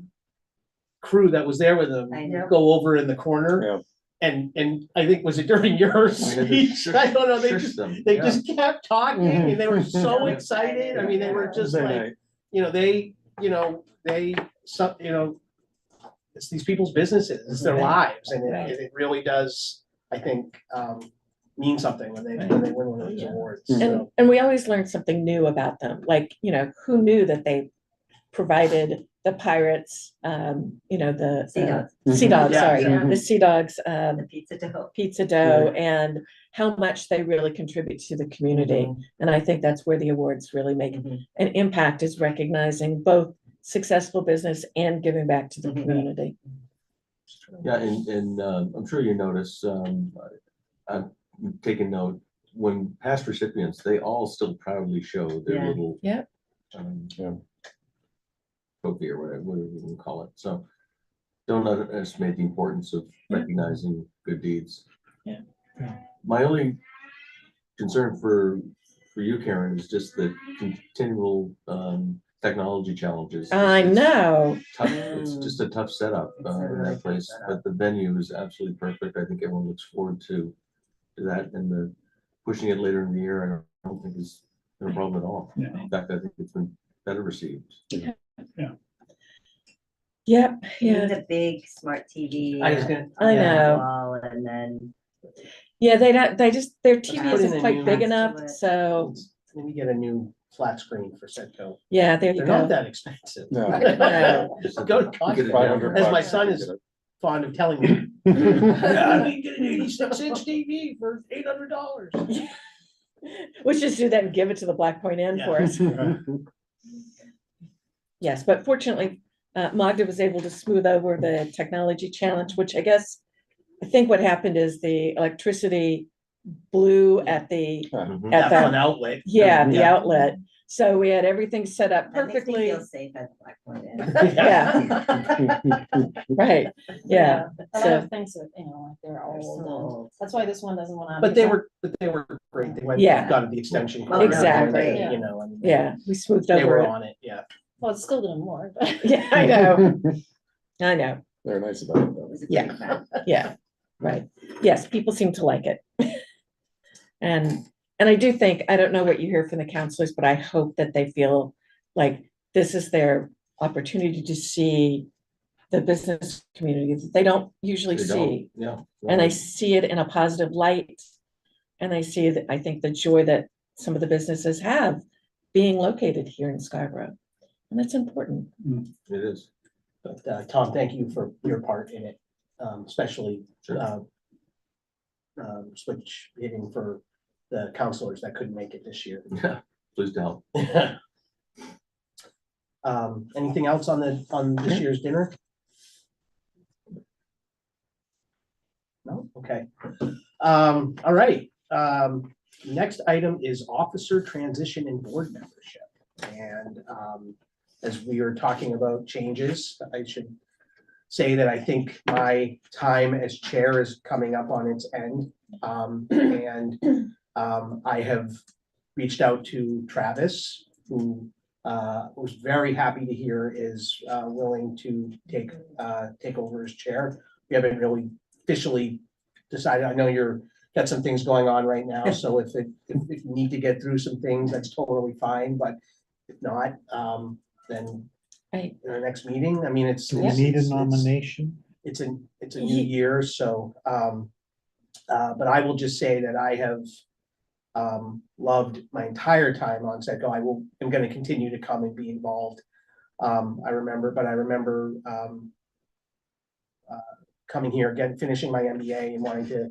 crew that was there with him I know. go over in the corner. Yeah. And I think, was it during your We had to speech? I don't know, they shush just, them, they yeah. just kept talking and they were so Mhm. excited. I mean, they were just Very like, nice. it's these people's businesses, it's their Right. lives, and Right. it really does, I think, mean something when they win one of these awards. Mhm. So, And we always learn something new about them, like, who knew that they provided the pirates, the Sea dogs. Sea dogs, Yeah, sorry, yeah. the sea dogs, The pizza dough. pizza dough, and how much they really contribute to the community. Mhm. And I think that's where the awards really make Mhm. an impact, is recognizing both successful business and giving back to the Mhm. community. Yeah, and I'm sure you notice, I've taken note, when past recipients, they all still proudly show their Yeah. little. Yep. Yeah. Trophy or whatever you can call it, so don't underestimate the importance of recognizing good deeds. Yeah. My only concern for you, Karen, is just the continual technology challenges. I It's know. tough, it's just a tough setup It's a in really that tough place, setup. but the venue is absolutely perfect. I think everyone looks forward to that, and the pushing it later in the year, I don't think is a problem at all. Yeah. In fact, I think it's been better received. Yep, We need yeah, the big smart TV. I was gonna, I on the know. wall, and then, yeah, their TV put in isn't a quite new- big enough, Let's so, maybe get a new flat screen for SEDCO. yeah, there you They're not go. that expensive. No. No. Go to Get it Costco, 500 as my bucks, son you is get it. fond of telling me. Yeah, we can get an 86-inch TV for $800. We should do that and give it to the Black Point Inn for us. Yes, but fortunately, Magda was able to smooth over the technology challenge, which I think what happened is the electricity blew at the, Mhm. At That's the- an outlet. the outlet. So we had everything set up that makes me perfectly. feel safe at the Black Point Inn. Yeah. Right, yeah. But I So- have things that, like they're They're old, so and old. that's why this one doesn't want to. But they were great. They went, Yeah. got the extension. Oh, no, Exactly. great. You know, I mean, Yeah, we smoothed They over were it. on it, yeah. Well, it's still doing more, but. Yeah, I know. I know, They're nice about it It though. was a Yeah. great event. yeah, right. Yes, people seem to like it. And I do think, I don't know what you hear from the counselors, but I hope that they feel like this is their opportunity to see the business community that they don't usually They see. don't, yeah. And I see it in a positive light. And I see that, I think the joy that some of the businesses have being located here in Scarborough. And that's important. It is. But Tom, thank you for your part in it, especially Sure. switch hitting for the counselors that couldn't make it this year. Yeah, pleased to help. Anything else on this year's dinner? No, okay. All right. Next item is officer transition and board membership. And as we are talking about changes, I should say that I think my time as chair is coming up on its end. I have reached out to Travis, who was very happy to hear is willing to take over as chair. We haven't really officially decided. I know you're got some things going on right now, so if you need to get through some things, that's totally fine, but if not, then Right. in our next meeting, I mean, it's. Do we it's- need a it's- nomination? It's a new year, so, but I will just say that I have loved my entire time on SEDCO. I'm gonna continue to come and be involved. I remember coming here, again, finishing my MBA and wanting to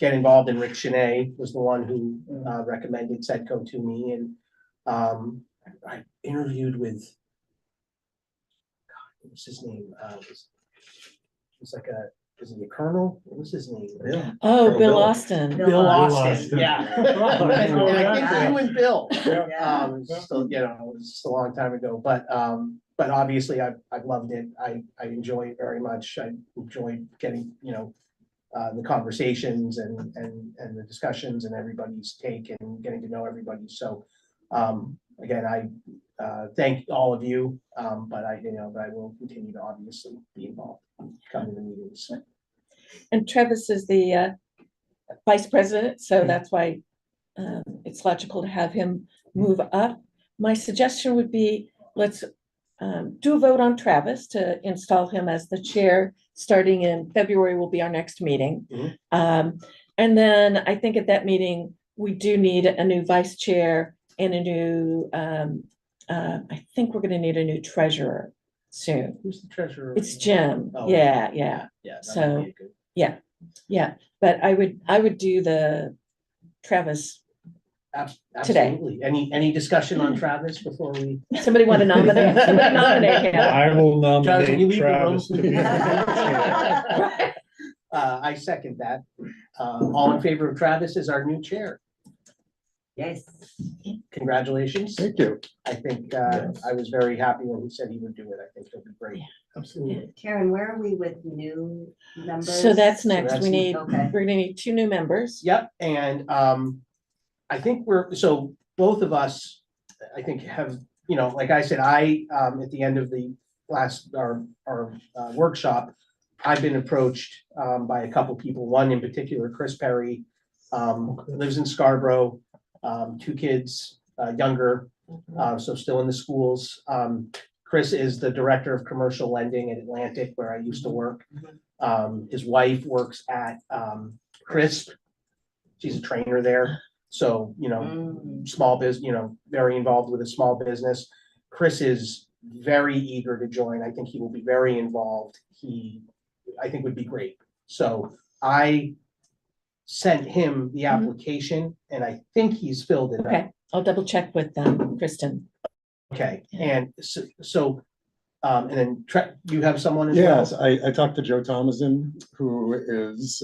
get involved, and Rick Shanae was the one who recommended SEDCO to me, and I interviewed with, God, what was his name? It's like is he a colonel? What was his name? Bill. Oh, Colonel Bill Bill. Austin. Bill Austin, Austin. yeah. Oh, I think yeah. you and Bill. Yeah. It's still, it was just a long time ago, but obviously I've loved it. I enjoy it very much. I enjoy getting, the conversations and the discussions and everybody's take and getting to know everybody. So, again, I thank all of you, but I will continue to obviously be involved, come to the meetings. And Travis is the vice president, so that's why it's logical to have him move up. My suggestion would be, let's do a vote on Travis to install him as the chair. Starting in February will be our next meeting. Mhm. And then I think at that meeting, we do need a new vice chair and a new, I think we're gonna need a new treasurer soon. Who's the treasurer? It's Jim. Oh. Yeah. Yeah. that might be a good- Yeah, but I would do the Travis. Absolutely. Any discussion on Travis before we? Somebody want to nominate? Somebody nominate him. I will Jonathan, you nominate leave the room. Travis to be. I second that. All in favor of Travis as our new chair. Yes. Congratulations. Thank you. I think I was very happy when he said he would do it. I think he'll be great. Absolutely. Karen, where are we with new members? So that's next. that's- We need, Okay. we're gonna need 2 new members. Yep, and I think so both of us, I think have, like I said, at the end of the last, our workshop, I've been approached by a couple people, one in particular, Chris Perry, lives in Scarborough, 2 kids, younger, so still in the schools. Chris is the director of commercial lending at Atlantic, where I used to work. His wife works at Crisp. She's a trainer there. So, small business, very involved with a small business. Chris is very eager to join. I think he will be very involved. I think would be great. So I sent him the application and I think he's filled it Okay, out. I'll double check with Kristen. Okay, and so, and then you have someone as well? Yes, I talked to Joe Thomason, who is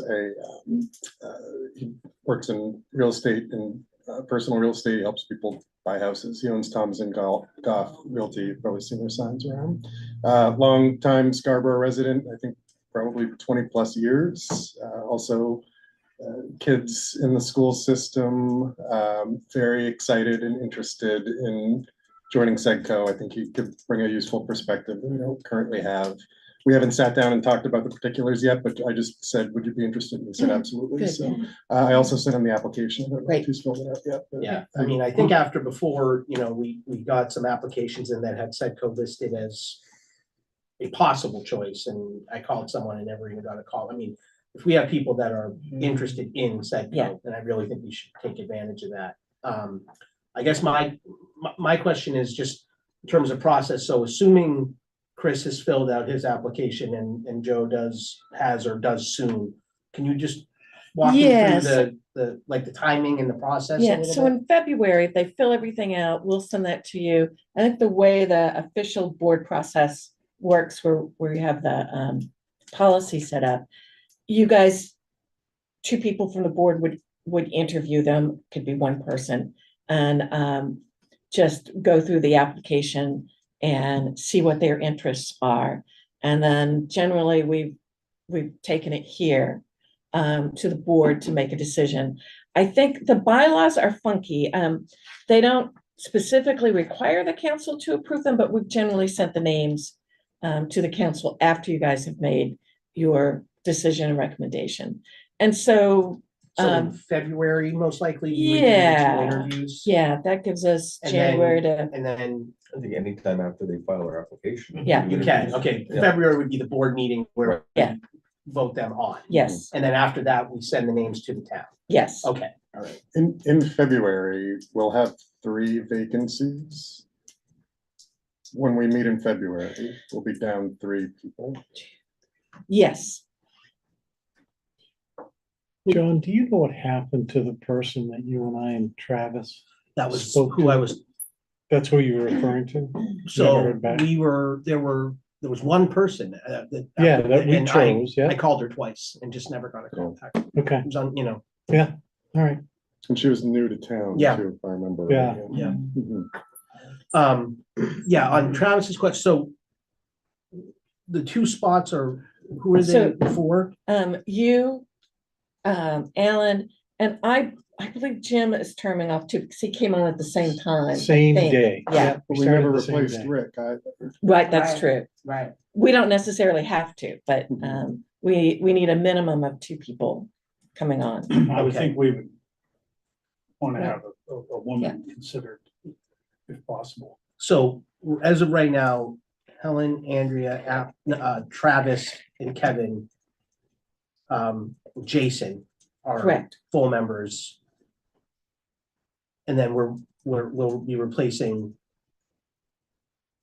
he works in real estate and personal real estate. He helps people buy houses. He owns Thomason Goff Realty. You've probably seen their signs around. Long time Scarborough resident, I think probably 20+ years. Also kids in the school system, very excited and interested in joining SEDCO. I think he could bring a useful perspective that we don't currently have. We haven't sat down and talked about the particulars yet, but I just said, would you be interested? And he said, absolutely. Good. So I also sent him the application. I don't know if Great. he's filled it out yet. but- Yeah, I mean, I think before, we got some applications and that had SEDCO listed as a possible choice, and I called someone and never even got a call. I mean, if we have people that are interested in Yeah. SEDCO, then I really think we should take advantage of that. I guess my question is just in terms of process, so assuming Chris has filled out his application and Joe has or does soon, can you just walk me Yes. through the timing and the process? a Yeah, little so bit? in February, if they fill everything out, we'll send that to you. I think the way the official board process works, where you have the policy set up, you guys, 2 people from the board would interview them, could be 1 person, and just go through the application and see what their interests are. And then generally, we've taken it here to the board to make a decision. I think the bylaws are funky. They don't specifically require the council to approve them, but we've generally sent the names to the council after you guys have made your decision and recommendation. And so, So in February, most likely. you would do the 2 yeah. Interviews. yeah, that gives us And then- January to, And then I think anytime after they file their application. Yeah. you can, okay, Yeah. February would be the board meeting where. Yeah. we Vote them on. yes, And then after that, we send the names to the town. yes. Okay, all right. In February, we'll have 3 vacancies. When we meet in February, we'll be down 3 people. Yes. John, do you know what happened to the person that you and I and Travis, That was Spoke who to- I was, that's who you were referring to? so heard back? there was one person that. Yeah, that we and I chose, yeah, called her twice and just never got a contact. It okay, was on, all right. And she was new to town Yeah. too, if I remember. Yeah. right. Yeah. Mhm. Yeah, on Travis's question, so the 2 spots are, who are they So- for? You Alan, and I believe Jim is terming off too, because he came on at the same time. I Same think. day. Yeah, But we started never the same replaced day. Rick. right, that's Right. true. Right. We don't necessarily have to, but Mhm. we need a minimum of 2 people coming on. I would Okay. think we would want to Right. have a woman considered if possible. So as of right now, Helen, Andrea, Travis, and Kevin, Jason are Correct. full members. And then we'll be replacing.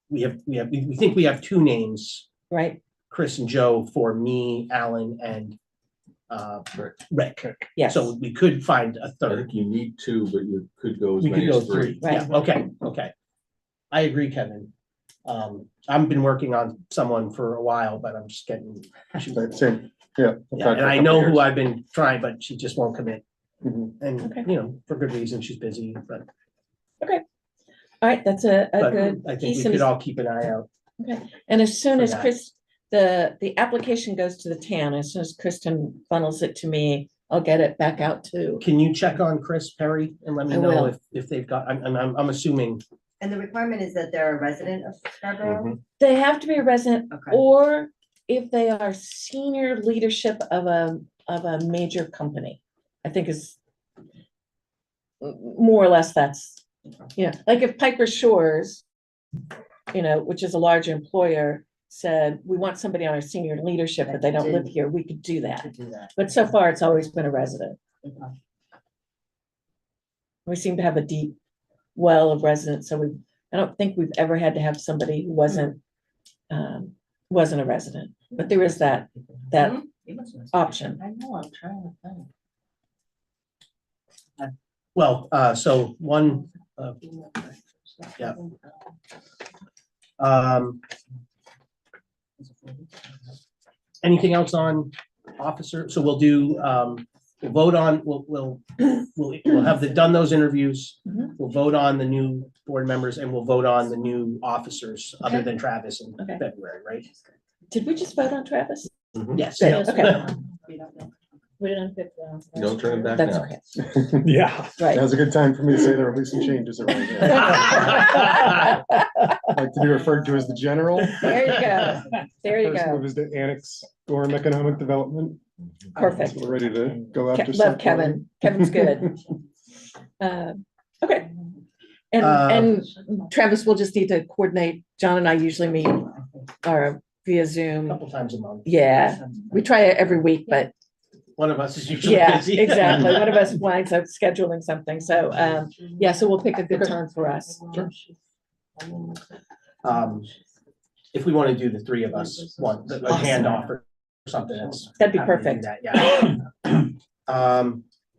We think we have 2 names, Right? Chris and Joe, for me, Alan, and Rick. Yes. So we could find a I third. think you need 2, but you could go as We could many go as 3. 3. Yeah, okay. I agree, Kevin. I've been working on someone for a while, but I'm just getting. Same, yeah. Yeah, and I know who I've been trying, but she just won't commit. Mhm. And, Okay. for good reason, she's busy, but All right, that's a good I think piece. we And could all keep an eye out. and as soon for as that. Chris, the application goes to the town, as soon as Kristen funnels it to me, I'll get it back out to. Can you check on Chris Perry and let me I know will. if they've got, I'm assuming, And the requirement is that they're a resident of Scarborough? They have to be a resident, Okay. or if they are senior leadership of a major company, I think is more or less that's, like if Piper Shores, which is a large employer, said, we want somebody on our senior leadership, but they don't live here, we could do that. do that. But so far, it's always been a resident. We seem to have a deep well of residents, so I don't think we've ever had to have somebody who wasn't a resident, but there is that option. I know, I'm trying to think. Well, so one, yeah. Anything else on officer? So we'll do, we'll vote on, we'll have done those interviews. Mhm. We'll vote on the new board members and we'll vote on the new officers, other Okay. than Travis in Okay. February, right? Did we just vote on Travis? Yes. Good, okay. We didn't pick. No turning back That's now. okay, Yeah. right. Now's a good time for me to say there will be some changes around here. I'd like to be referred to as the general. There you go, there you First move go, is to annex Gorham Economic Development. perfect. So we're ready to go after. Love some- Kevin's good. Okay. And Travis, we'll just need to coordinate, John and I usually meet via A Zoom. couple times a month. Yeah, we try it every week, but One of us is usually yeah, busy. exactly. One of us winds up scheduling something. So, so we'll pick a good time for us. If we want to do the 3 of us, a handoff or something, that's. That'd be happy to do perfect. that, yeah.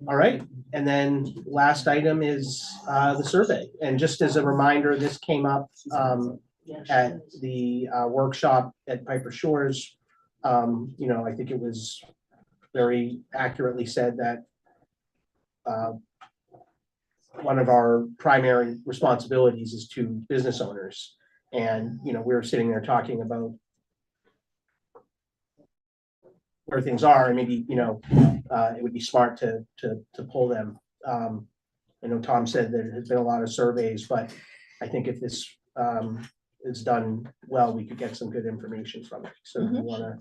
All right, and then last item is the survey. And just as a reminder, this came up at the workshop at Piper Shores. I think it was very accurately said that one of our primary responsibilities is to business owners. And, we were sitting there talking about where things are, and maybe, it would be smart to pull them. I know Tom said there has been a lot of surveys, but I think if this is done well, we could get some good information from it. So you wanna,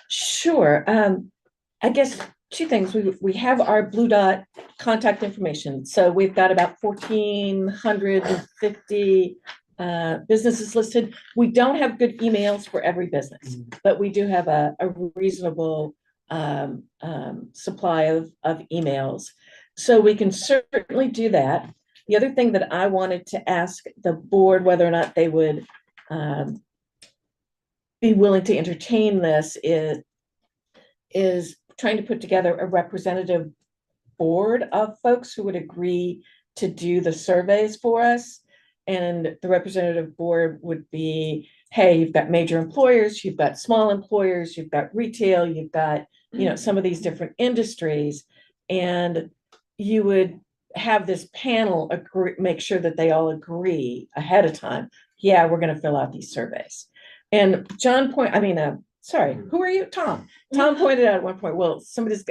Sure. I guess 2 things. We have our Blue Dot contact information. So we've got about 1,450 businesses listed. We don't have good emails for every business, but we do have a reasonable supply of emails. So we can certainly do that. The other thing that I wanted to ask the board whether or not they would be willing to entertain this is trying to put together a representative board of folks who would agree to do the surveys for us. And the representative board would be, hey, you've got major employers, you've got small employers, you've got retail, you've got, some of these different industries. And you would have this panel agree, make sure that they all agree ahead of time. Yeah, we're going to fill out these surveys. And sorry, who are you? Tom. Tom pointed out at one point, well,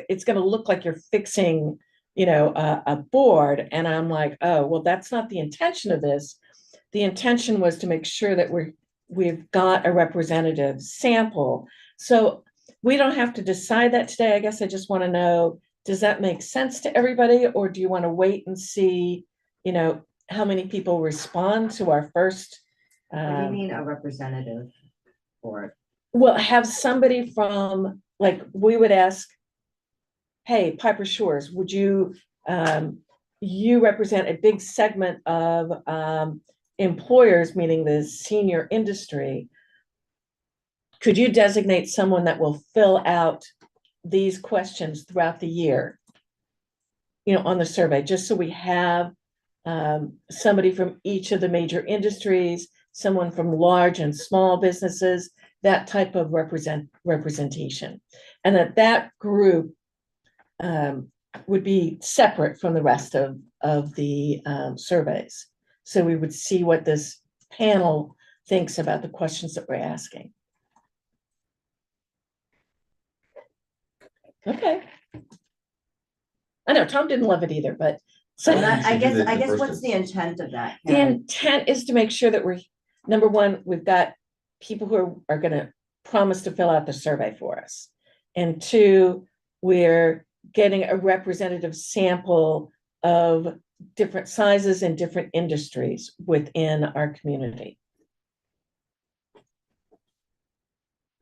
it's gonna look like you're fixing, a board. And I'm like, oh, well, that's not the intention of this. The intention was to make sure that we've got a representative sample. So we don't have to decide that today. I guess I just want to know, does that make sense to everybody? Or do you want to wait and see, how many people respond to our first? What do you mean a representative for it? Well, have somebody from, like, we would ask, hey, Piper Shores, would you, you represent a big segment of employers, meaning the senior industry. Could you designate someone that will fill out these questions throughout the year? On the survey, just so we have somebody from each of the major industries, someone from large and small businesses, that type of representation. And that group would be separate from the rest of the surveys. So we would see what this panel thinks about the questions that we're asking. Okay. I know Tom didn't love it either, but so Well, I think you should do I the guess first what's the instance. intent of that? the intent is to make sure that we're, number one, we've got people who are gonna promise to fill out the survey for us. And two, we're getting a representative sample of different sizes and different industries within our community.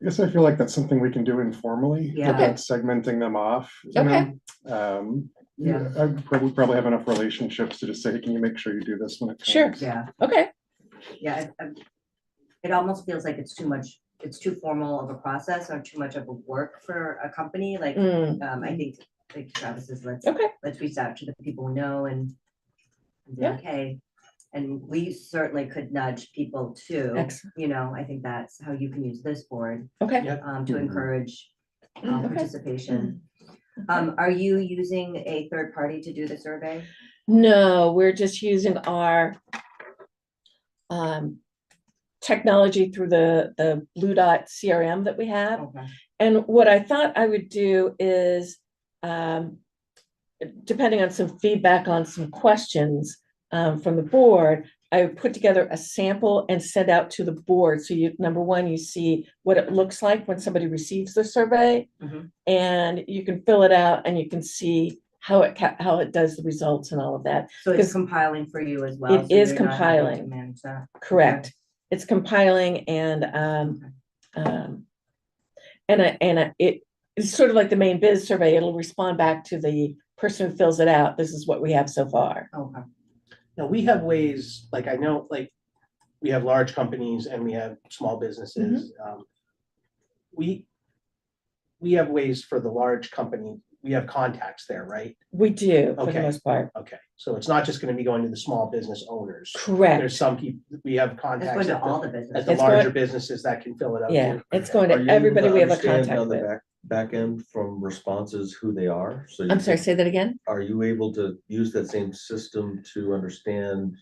I guess I feel like that's something we can do informally, Yeah. without segmenting them off. Okay. Yeah, I probably have enough relationships to just say, can you make sure you do this when it comes? Sure. Yeah, Okay, yeah. It almost feels like it's too much, it's too formal of a process or too much of a work for a company. Like, I think, like Travis says, okay, let's reach out to the people we know and be Yeah. like, hey, and we certainly could nudge people too. Excellent. I think that's how you can use this board okay. to encourage Okay. participation. Are you using a third party to do the survey? No, we're just using our technology through the Blue Dot CRM that we have. Okay. And what I thought I would do is, depending on some feedback on some questions from the board, I would put together a sample and send out to the board. So number one, you see what it looks like when somebody receives the survey, Mhm. and you can fill it out and you can see how it does the results and all of that. So it's Because compiling for you as well? it so is you're not having to compiling. Manage that? Correct. It's compiling and it's sort of like the main biz survey. It'll respond back to the person who fills it out. This is what we have so far. Okay. Now, we have ways, like I know, like, we have large companies and we have small businesses. We have ways for the large company, we have contacts there, right? We do, for the Okay. most part. Okay, so it's not just gonna be going to the small business owners. There's Correct. some people, we have It's contacts going to at all the the businesses. It's larger going- businesses that can fill it out. Yeah, too. it's going Are to you able everybody to we have a understand contact on the with. back end from responses who they are? So I'm sorry, say that again? Are you able to use that same system to understand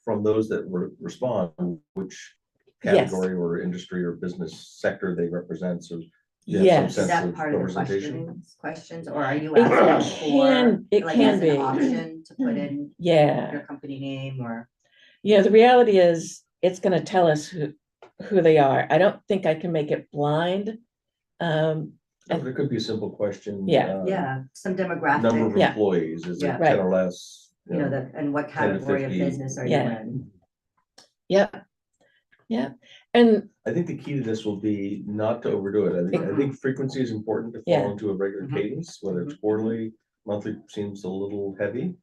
from those that respond, which Yes. category or industry or business sector they represent? So you have some Yes. Is sense that of part of the representation? questions, or are you It asking for, it like, can as be. an option to put in Yeah. your company name or? The reality is it's going to tell us who they are. I don't think I can make it blind. No, but it could be a simple question. Yeah. Yeah, some Number of demographic, Yeah. employees, is it Yeah. 10 or less? and what 10 to category of 50. business are you Yeah. in? Yeah. Yeah. And I think the key to this will be not to overdo it. I think frequency is important to Yeah. fall into a regular Mhm. cadence, whether it's quarterly, monthly seems a little heavy.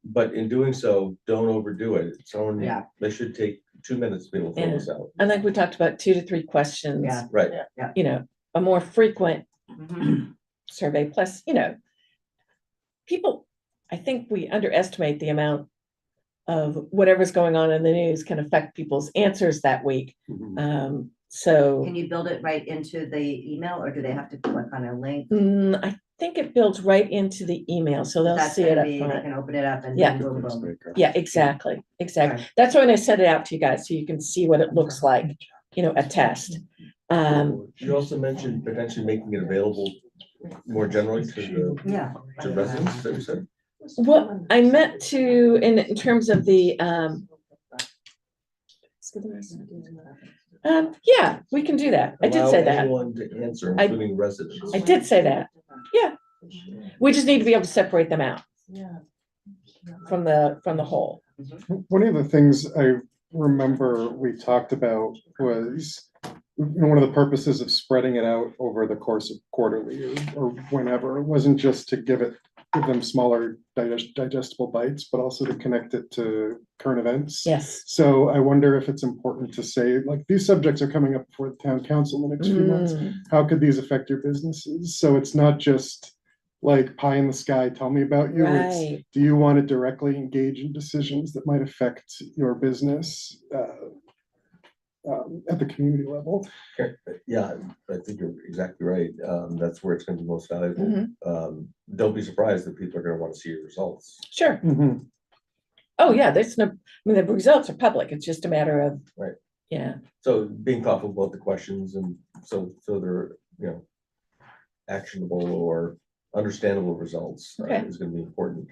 But in doing so, don't overdo it. Yeah. They should take 2 minutes to be able to fill this out. I think we talked about 2 to 3 questions, Yeah. Right. a more frequent Mhm. survey, plus, people, I think we underestimate the amount of whatever's going on in the news can affect people's answers that week. Mhm. So Can you build it right into the email, or do they have to click on a link? I think it builds right into the email, so they'll That's see it gonna up be, they front. can open it up and Yeah. then boom, boom. Yeah, exactly. Right. That's why I sent it out to you guys, so you can see what it looks like. attest. You also mentioned potentially making it available more generally to Yeah. the residents, that you said? Well, I meant to, in terms of the, yeah, we can do that. I did Allow say that. anyone to answer, I- including residents. I did say that. Yeah. We just need to be able to separate them out from the whole. One of the things I remember we talked about was, one of the purposes of spreading it out over the course of quarterly or whenever, it wasn't just to give them smaller digestible bites, but also to connect it to current events. Yes. So I wonder if it's important to say, like, these subjects are coming up before the town council in the next few months. Mm, How could these affect your businesses? So it's not just like pie in the sky, tell me about you. It's, Right. do you want to directly engage in decisions that might affect your business at the community level? Yeah, I think you're exactly right. That's where it's gonna be most valuable. Mhm. Don't be surprised that people are gonna wanna see your results. Sure. Oh, yeah, the results are public. It's just a matter of. Right. Yeah. So being thoughtful about the questions and so they're, actionable or understandable results Okay. is gonna be important.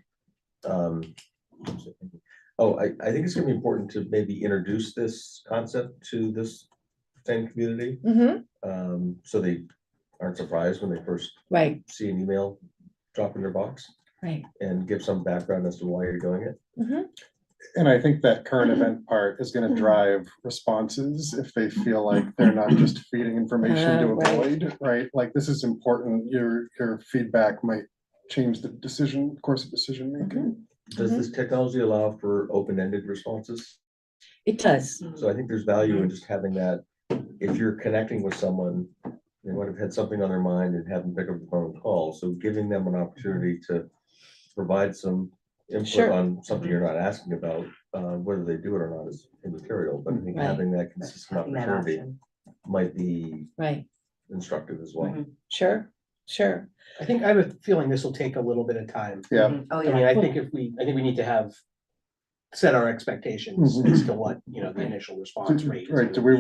I think it's gonna be important to maybe introduce this concept to this same community. So they aren't surprised when they first Right, see an email drop in their box right. and give some background as to why you're doing it. And I think that current event part is gonna drive responses if they feel like they're not just feeding information to Right. avoid, right? Like, this is important, your feedback might change the course of decision making. Does this technology allow for open-ended responses? It does. So I think there's value in just having that, if you're connecting with someone, they might have had something on their mind and haven't picked up the phone and call, so giving them an opportunity to provide some input Sure. on something you're not asking about, whether they do it or not is immaterial, but I think Right. having that consistent Having that opportunity option. might be Right. instructive as well. Mhm. Sure. I think I have a feeling this will take a little bit of time. Yeah. Oh, I mean, yeah. I think we need to set our expectations Mhm. as to what, the initial response rate. is Right, do gonna we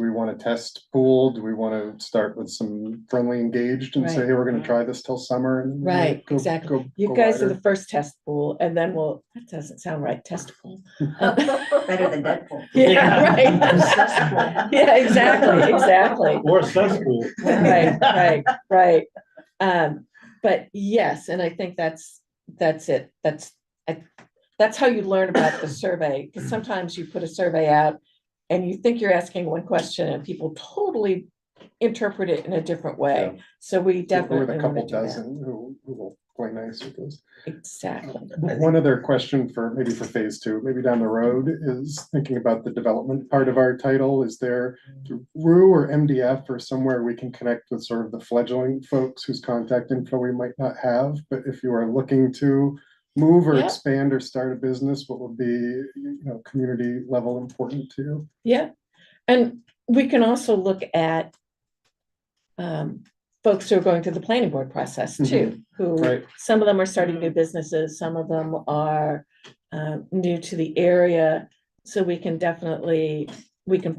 be. wanna test pool? Do we wanna start with some friendly engaged and say, Right. hey, we're gonna try this till summer? And Right, go- exactly. go- You go guys are wider? the first test pool, and then that doesn't sound right, test pool. Better than Deadpool. Yeah, Cesspool. right. Yeah, exactly. Or cesspool. Right. But yes, and I think that's it. That's how you learn about the survey, because sometimes you put a survey out and you think you're asking one question and people totally interpret it in a different way. So we We're definitely the want couple to do that. dozen who will play nice with this. Exactly. One other question for phase two, maybe down the road, is thinking about the development part of our title. Is there through RU or MDF or somewhere we can connect with sort of the fledgling folks whose contact info we might not have? But if you are looking to move or Yeah. expand or start a business, what would be, community level important to you? Yeah, and we can also look at folks who are going through the planning board process too, who, Right. some of them are starting new businesses, some of them are new to the area. So we can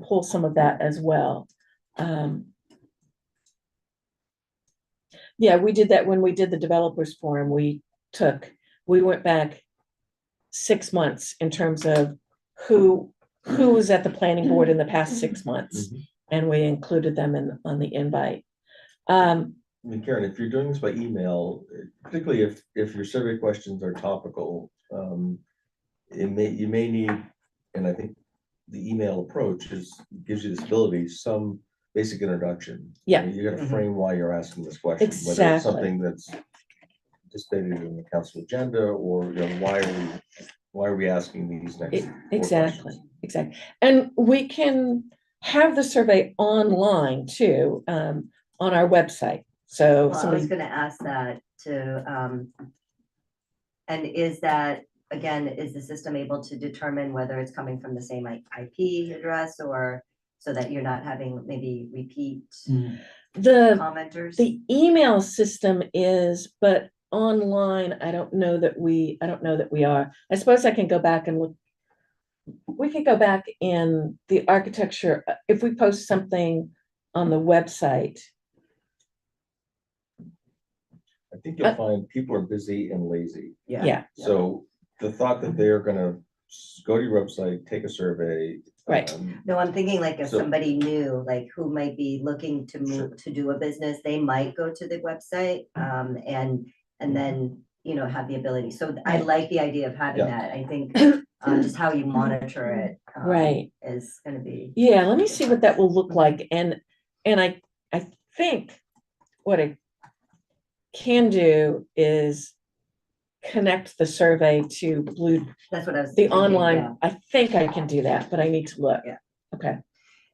pull some of that as well. Yeah, we did that when we did the developers forum. We went back 6 months in terms of who was at the planning board in the past 6 months, and we included them on the invite. I mean, Karen, if you're doing this by email, particularly if your survey questions are topical, you may need, and I think the email approach gives you this ability, some basic introduction. Yeah. You gotta frame why you're asking this question, whether it's Exactly. something that's anticipated in the council agenda, or why are we asking these next? four Exactly. questions? And we can have the survey online too, on our website. So Well, I was gonna ask that to, and is that, again, is the system able to determine whether it's coming from the same IP address, or so that you're not having maybe repeat the commenters? email system is, but online, I don't know that we are. I suppose I can go back and look. we could go back in the architecture, if we post something on the website. I think you'll find people are busy and lazy. Yeah, So the thought that they're gonna go to your website, take a survey. Right. No, I'm thinking like if So- somebody new, like who might be looking to move, to do a business, they might go to the website, and then, you know, have the ability. So I like the idea of having Yeah. that. I think, just how you monitor it. Right. Is gonna be. yeah, let me see what that will look like, and I think what I can do is connect the survey to That's what I was. the thinking, online, yeah. I think I can do that, but I need to look. Yeah. Okay,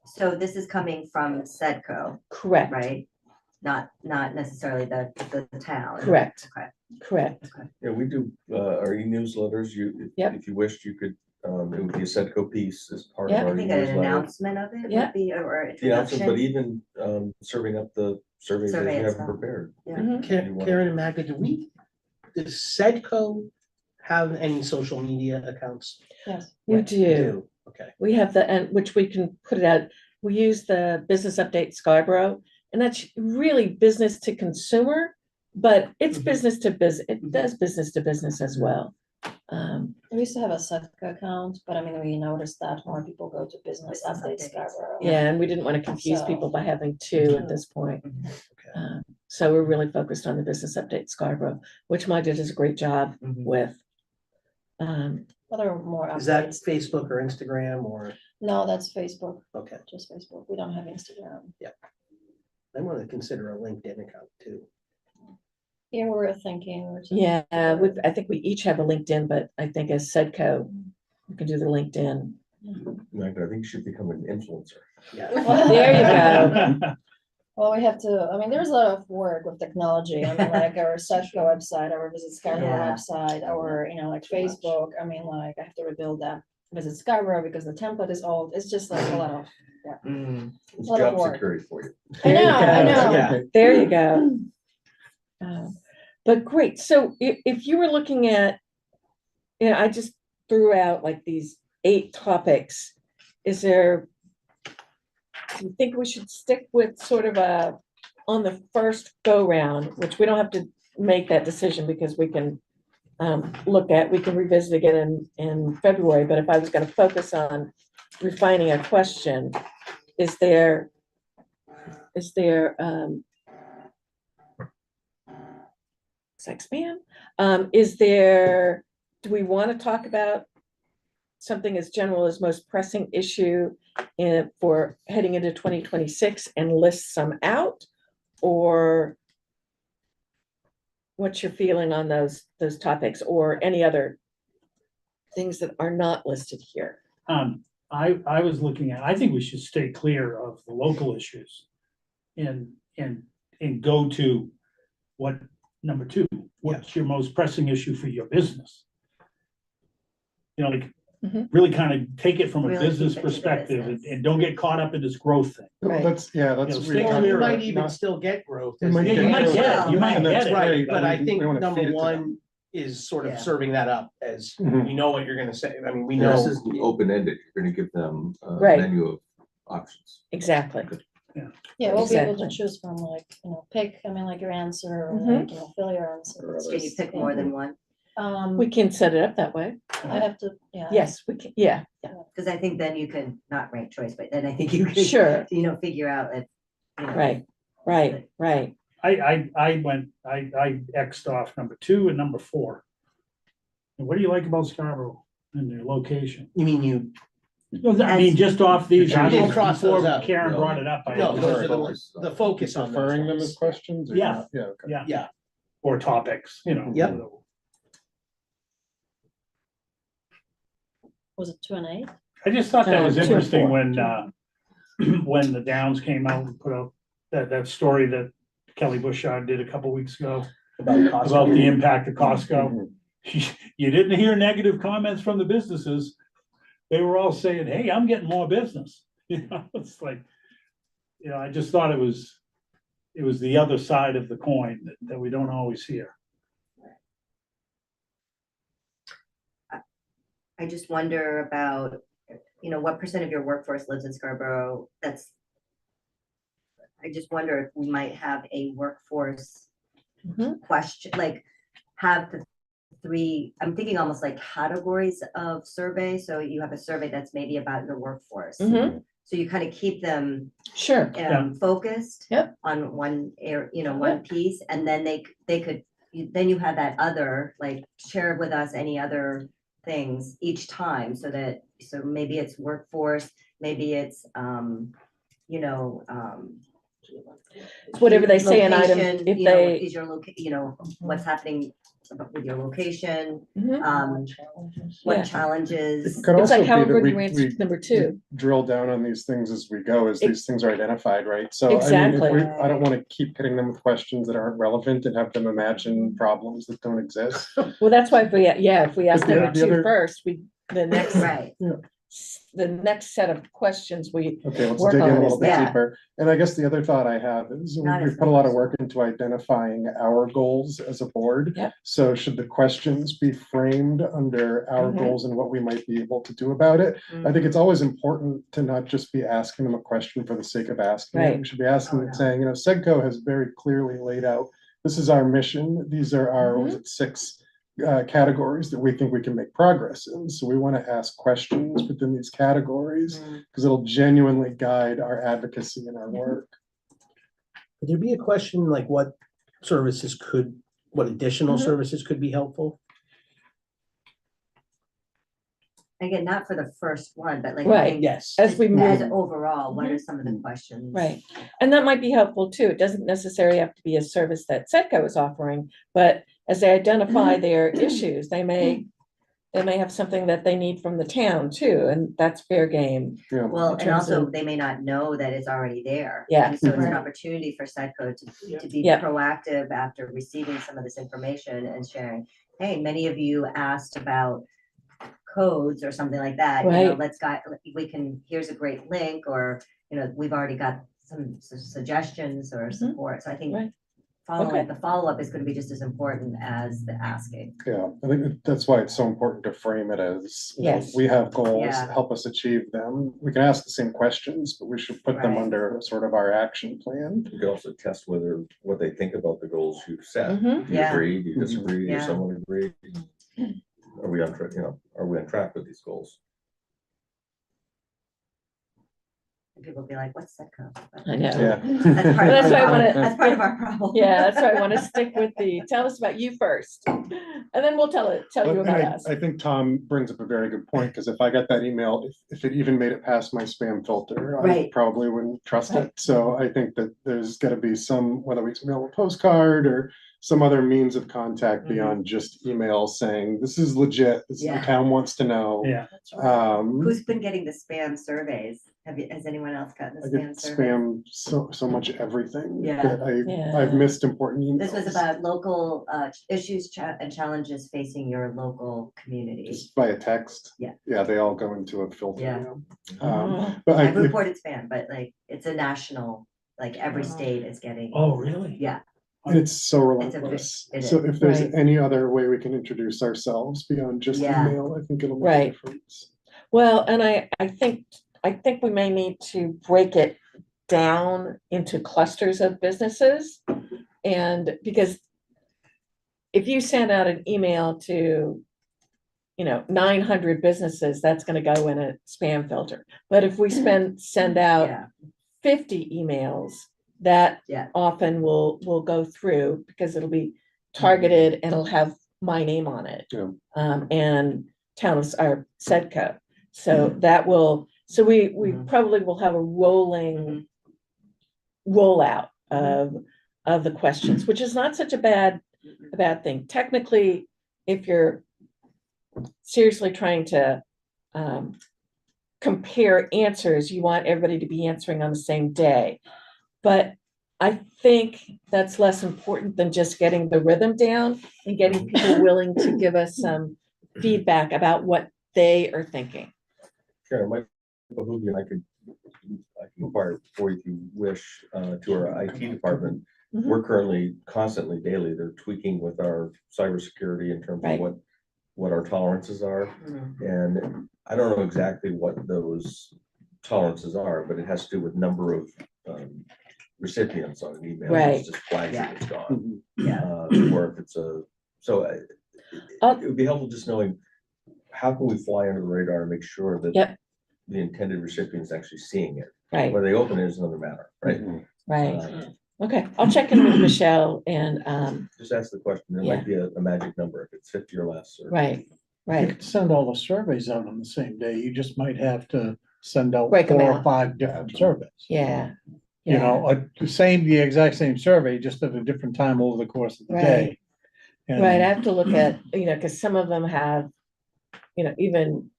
So this is coming from SEDCO, correct. right? Not necessarily the town. Correct. Okay. Correct. Yeah, we do, our e-newsletters, Yep. if you wished, you could, it would be a SEDCO piece as part of Yeah, our I think an e-newsletter. announcement of it Yeah. would be, or The announcement, but introduction. even, serving up the surveys that Survey you have itself. prepared. Yeah. Mhm. Karen and Magda, does SEDCO have any social media accounts? Yes. We do. Okay. We have and which we can put it out. We use the business update Scarborough, and that's really business to consumer, but it's Mhm. business to business. It does business to business as well. We used to have a SEDCO account, but I mean, we noticed that more people go to business Business updates updates. Scarborough. Yeah, and we didn't want to confuse So- people by having two at this point. Okay. So we're really focused on the business update Scarborough, which Magda does a great job Mhm. with. But there are more Is that updates. Facebook or Instagram or, No, that's Facebook, okay, just Facebook. We don't have Instagram. I want to consider a LinkedIn account too. Here we were thinking. Yeah, I think we each have a LinkedIn, but I think as SEDCO, we can do the LinkedIn. Magda, I think you should become an influencer. Yeah. There you go. Well, we have to, I mean, there's a lot of work with technology. I mean, like our SEDCO website, our Visit Scarborough Yeah. website, our, you know, like Facebook. I mean, like I have to rebuild that Visit Scarborough because the template is old. It's just like a lot of, It's Lot of job work. security for you. I There you know, I go. know. Yeah. There you go. But great, so if you were looking at, you know, I just threw out like these 8 topics. Do you think we should stick with sort of on the first go round, which we don't have to make that decision because we can we can revisit again in February, but if I was gonna focus on refining a question, is there sex ban? Do we want to talk about something as general as most pressing issue for heading into 2026 and list some out? Or what's your feeling on those topics or any other things that are not listed here? I was looking at, I think we should stay clear of the local issues. And go to number 2, what's your most pressing issue for your business? You know, like, Mhm. really kind of take it from a Really keep business it to the perspective and business. don't get caught up in this growth thing. Right. That's, yeah, that's. You know, we stay talked clear You of about might even not- still get growth. we as might the Yeah, you get might year growth, get goes it, you on. might and that's get it. Right, great, but I we think wanna number feed it to them. one is sort of Yeah. serving that up as, Mhm. we know what you're gonna say. I mean, we This know. is open-ended. You're gonna give them a Right. menu of options. Exactly. yeah, we'll be able to Exactly. choose from like, you know, pick, I mean, like your answer, or Mhm. like, you know, fill your answer. Or Can you pick more than one? We can set it up that way. I have to, yeah. Yes, we can, yeah, Because I think then you can, not rank choice, but then I think you can. sure, You know, figure out if. You know, right. I X'd off number 2 and number 4. And what do you like about Scarborough and their location? You mean you, I mean, just off these, You didn't cross those before out. Karen No. brought it up. I no, had those to- are the focus on those Preferring them as ones. questions? or Yeah. not? Yeah, okay. Yeah. Yeah, Or topics, you know. Yep. Was it 2 and 8? I just thought that was 2 and interesting 4. when, when the Downs came out and put out that story that Kelly Bushard did a couple weeks ago about about the Costco. impact of Costco. You didn't hear negative comments from the businesses. They were all saying, hey, I'm getting more business. You know, it's like, you know, I just thought it was the other side of the coin that we don't always hear. I just wonder about, what percent of your workforce lives in Scarborough? I just wonder if we might have a workforce Mhm. question, like have the three, I'm thinking almost like categories of survey. So you have a survey that's maybe about your workforce. Mhm. So you kind of keep them Sure. focused Yep. on one one piece, and then they could, then you have that other, like, share with us any other things each time, so maybe it's workforce, maybe it's, you know, Whatever they say in item, location, if they. is your what's happening with your location, Mhm. what Yeah. challenges. It could It's like also how be that good we, you answered we number two. drill down on these things as we go, as these things are identified, right? So I mean, Exactly. I don't want to keep hitting them with questions that aren't relevant and have them imagine problems that don't exist. Well, that's why if we ask But number the two other- first, the next, Right, the next set of questions we Okay, let's work dig in on a is little bit that. deeper. And I guess the other thought I have is Not we've as put a lot of much. work into identifying our goals as a board. Yep. So should the questions be framed under our Mhm. goals and what we might be able to do about it? I think it's always important to not just be asking them a question for the sake of asking it. Right. We should be asking Oh, and no. saying, SEDCO has very clearly laid out, this is our mission. These are our, Mm-hmm. was it 6 categories that we think we can make progress in. So we want to ask questions within these categories because it'll genuinely guide our advocacy and our work. Could there be a question like what additional Mhm. services could be helpful? again, not for the first one, but like. Right. I think Yes. as we As move. overall, what Mhm. are some of the questions? Right. And that might be helpful too. It doesn't necessarily have to be a service that SEDCO is offering, but as they identify their issues, they may have something that they need from the town too, and that's fair game. Yeah. Well, In and terms also of- they may not know that it's already there. Yeah. And so it's an Right. opportunity for SEDCO to be Yeah. proactive after receiving some of this information and sharing. Hey, many of you asked about codes or something like that, Right. here's a great link, or, we've already got some suggestions or support. So I think Right. Okay. the follow-up is gonna be just as important as the asking. Yeah, I think that's why it's so important to frame it as, Yes. we have goals, Yeah. help us achieve them. We can ask the same questions, but we should put them Right. under sort of our action plan. You can also test what they think about the goals you've set. Mhm. Do you Yeah. agree? Do you disagree? Yeah. Does someone agree? Are we on track, are we on track with these goals? And people be like, what's SEDCO? I know. Yeah. That's part of That's our why I problem. wanna- That's part of our problem. Yeah, that's why I want to stick with tell us about you first. And then we'll tell you But about us. I think Tom brings up a very good point, because if I got that email, if it even made it past my spam filter, I Right. probably wouldn't trust Right. it. So I think that there's gotta be some, whether we mail a postcard or some other means of contact beyond just email saying, this is legit, this is the Yeah. town wants to know. Yeah. Who's been getting the spam surveys? Has anyone else gotten the I get spam survey? spam so much everything Yeah. that Yeah. I've missed important emails. This was about local issues and challenges facing your local community. Just via text. Yeah. Yeah, they all go into a filter Yeah. now. Oh. But I've I, reported spam, but like, it's a national, like every state is getting, Oh, really? yeah. and it's so It's a relentless. it So is. if there's Right. any other way we can introduce ourselves beyond just Yeah. email, I think it'll make a Right. difference. Well, and I think we may need to break it down into clusters of businesses. And because if you send out an email to, 900 businesses, that's going to go in a spam filter. But if we send out Yeah. 50 emails, that Yeah. often will go through because it'll be targeted and it'll have my name on it. Yeah. And town of our SEDCO. So that so we Mhm. probably will have a rolling rollout of the questions, which is not such a bad thing. Technically, if you're seriously trying to compare answers, you want everybody to be answering on the same day. But I think that's less important than just getting the rhythm down and getting people willing to give us some feedback about what they are thinking. Sure, it might behoove you, and I can inquire for you if you wish, to our IT department. Mhm. We're currently constantly daily, they're tweaking with our cybersecurity in terms of Right. what what our tolerances are. And I don't know exactly what those tolerances are, but it has to do with number of recipients on an email. Right. It's just flags that it's gone. Yeah. Or if it's it would be helpful just knowing, how can we fly under the radar and make sure that Yep. the intended recipient is actually seeing it? Right, Whether they open it is another matter, right? right. Okay, I'll check in with Michelle and, Just ask the question. There might be a magic number if it's 50 or less. Or right, You right. could send all the surveys out on the same day. You just might have to send out Break 'em 4 or out. 5 different surveys. Yeah. You Yeah. know, the exact same survey, just at a different time over the course of the day. And- Right, I have to look at, because some of them have, even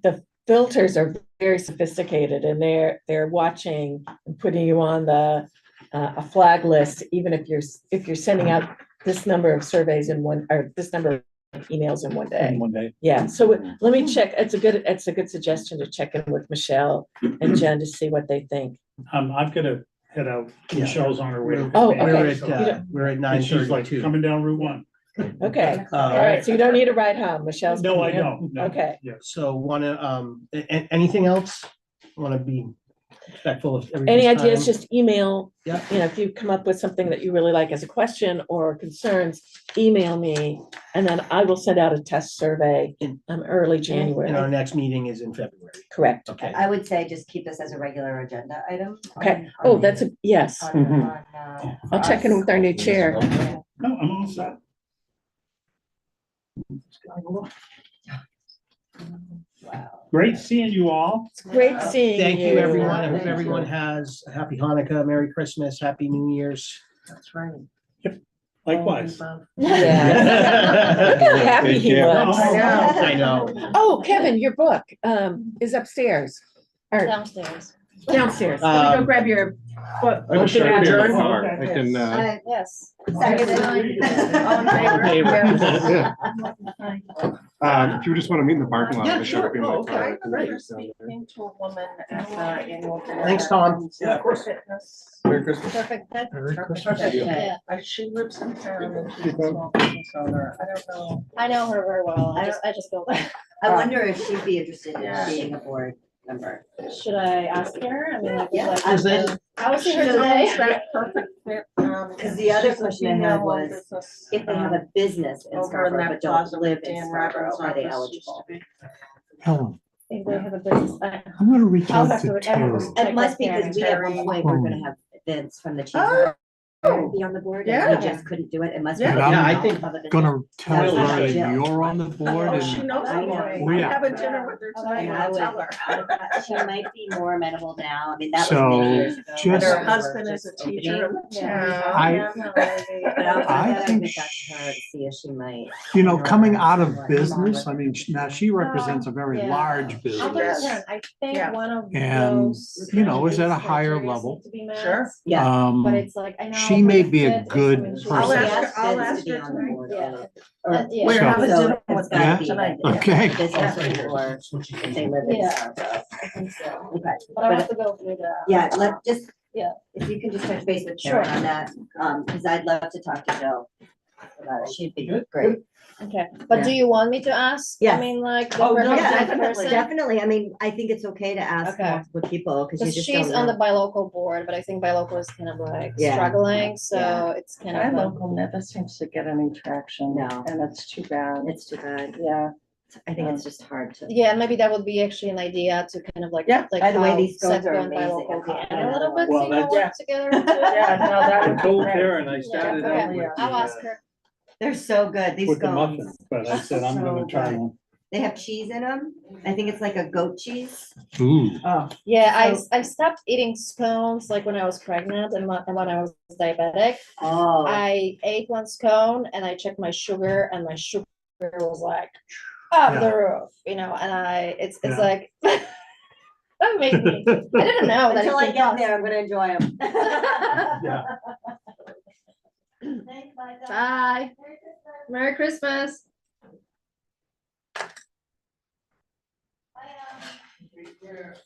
the filters are very sophisticated and they're watching and putting you on a flag list, even if you're sending out this number of surveys in one, or this number of emails in one day. in one day. Yeah, so let me check. It's a good suggestion to check in with Michelle and Jen to see what they think. I've got to head out. Michelle's on her way. to Oh, pick me up, okay. so- We're at And she's like 9:32. coming down Route 1. Okay, all right, so you don't need a ride home. Michelle's. No, I coming in. don't. no. Okay. Yeah. So anything else? Want to be respectful of everybody's Any ideas, time? just email. Yeah. If you come up with something that you really like as a question or concerns, email me. And then I will send out a test survey in early And our January. next meeting is in February. Correct. Okay. I would say just keep this as a regular agenda item. Okay. on Oh, the- that's yes. on, I'll check in with our new chair. No, I'm all set. Great seeing you all. It's great seeing you. Thank you, everyone. I hope everyone has a happy Hanukkah, Merry Christmas, Happy New Year's. That's right. Likewise. Yeah. Happy Take he care. looks. I know. Oh, Kevin, your book is upstairs or Downstairs. downstairs. Let me go grab your book. I just Motion showed up in the adjourned. car. I can, Yes. if you just want to meet in the parking lot, Yeah, I showed up in sure. my Oh, car. okay. Great. Speaking to a woman at the annual dinner. Thanks, Tom. Yeah, of course. Fitness. Merry Christmas. Perfect. Perfect. Yeah, She lives in town and she's a small business owner. I don't know. I know her very well. I just go there. I wonder if she'd be interested in Yeah. being a board member. Should I ask her? I mean, like, Yeah, like, I- Is it- I will see her She's today. almost that perfect fit. 'Cause the other she's a question I had female-owned was, business, If they have a business in over in Scarborough that but don't plaza live with in Dan Scarborough, Rabbit's are they office used to eligible? be. Helen, If they have a business. I'm gonna reach I'll out have to to- Terry. Check It must be with because we at one point were gonna have Vince from the cheese. Be on the board, and Yeah. he just couldn't do it. It must be. Yeah. But I'm Yeah, I think- Gonna tell That's her right. that you're on the board Oh, she and knows I I'm know. going. Oh, I'm yeah. having dinner with her tonight. And I I'll would, tell her. she might be more amenable now. I mean, that was So, many years ago. just- And her when we were husband is a just teacher in opening. the Yeah. town. I- But I'll I gotta think reach out to her to see if she might. you know, coming out of business, I mean, now she represents a very Yeah. large I'll business. talk to her. I think Yeah. one of And, those. you know, is at a these higher criteria level. seem to be met, Sure. Yeah. But it's like, I know. She for may the be a fit, it's- I good mean, she's- I'll person. ask I'll Vince ask to be her on the tonight. board. Yeah. Or- Yeah. We're So- having So dinner it's with gotta Yeah. be tonight. that Okay. business or if they live in Yeah. Scarborough. I think so. Okay. But I have to go through the. Yeah, Yeah. if you can just touch base with Karen on that, because I'd love to talk to Jill about it. She'd be great. Okay, but do you want me to ask? Yes. I mean, like. the Oh, no, representative Definitely, person? definitely. I mean, I think it's okay to ask Okay. multiple people because you Cause just she's don't on the know. buy local board, but I think buy local is kind of like Yeah. struggling, so Yeah. it's kind My of like. local never seems to get any traction. No. And it's too bad. It's too bad. Yeah. I think it's just hard to. Yeah, maybe that would be actually an idea to kind of like. Yeah, like by the way, how these scones are SEDCO and buy amazing. local I'm can copying a little another bit, one. you know, Well, work together. into it. Yeah, no, that I would be told great. Karen, I started Okay, out with I'll the, ask her. They're so good. These with the muffin, scones. but I said I'm gonna So try good. one. They have cheese in them. I think it's like a goat cheese. Ooh, Oh, Yeah, So- I stopped eating scones like when I was pregnant and when I was diabetic. Oh, I ate one scone and I checked my sugar and my sugar was like up the roof, you know, and it's Yeah. like that made me, I didn't know that it until I can get cause- there, I'm gonna enjoy them. Yeah. Bye. Merry Christmas. Bye.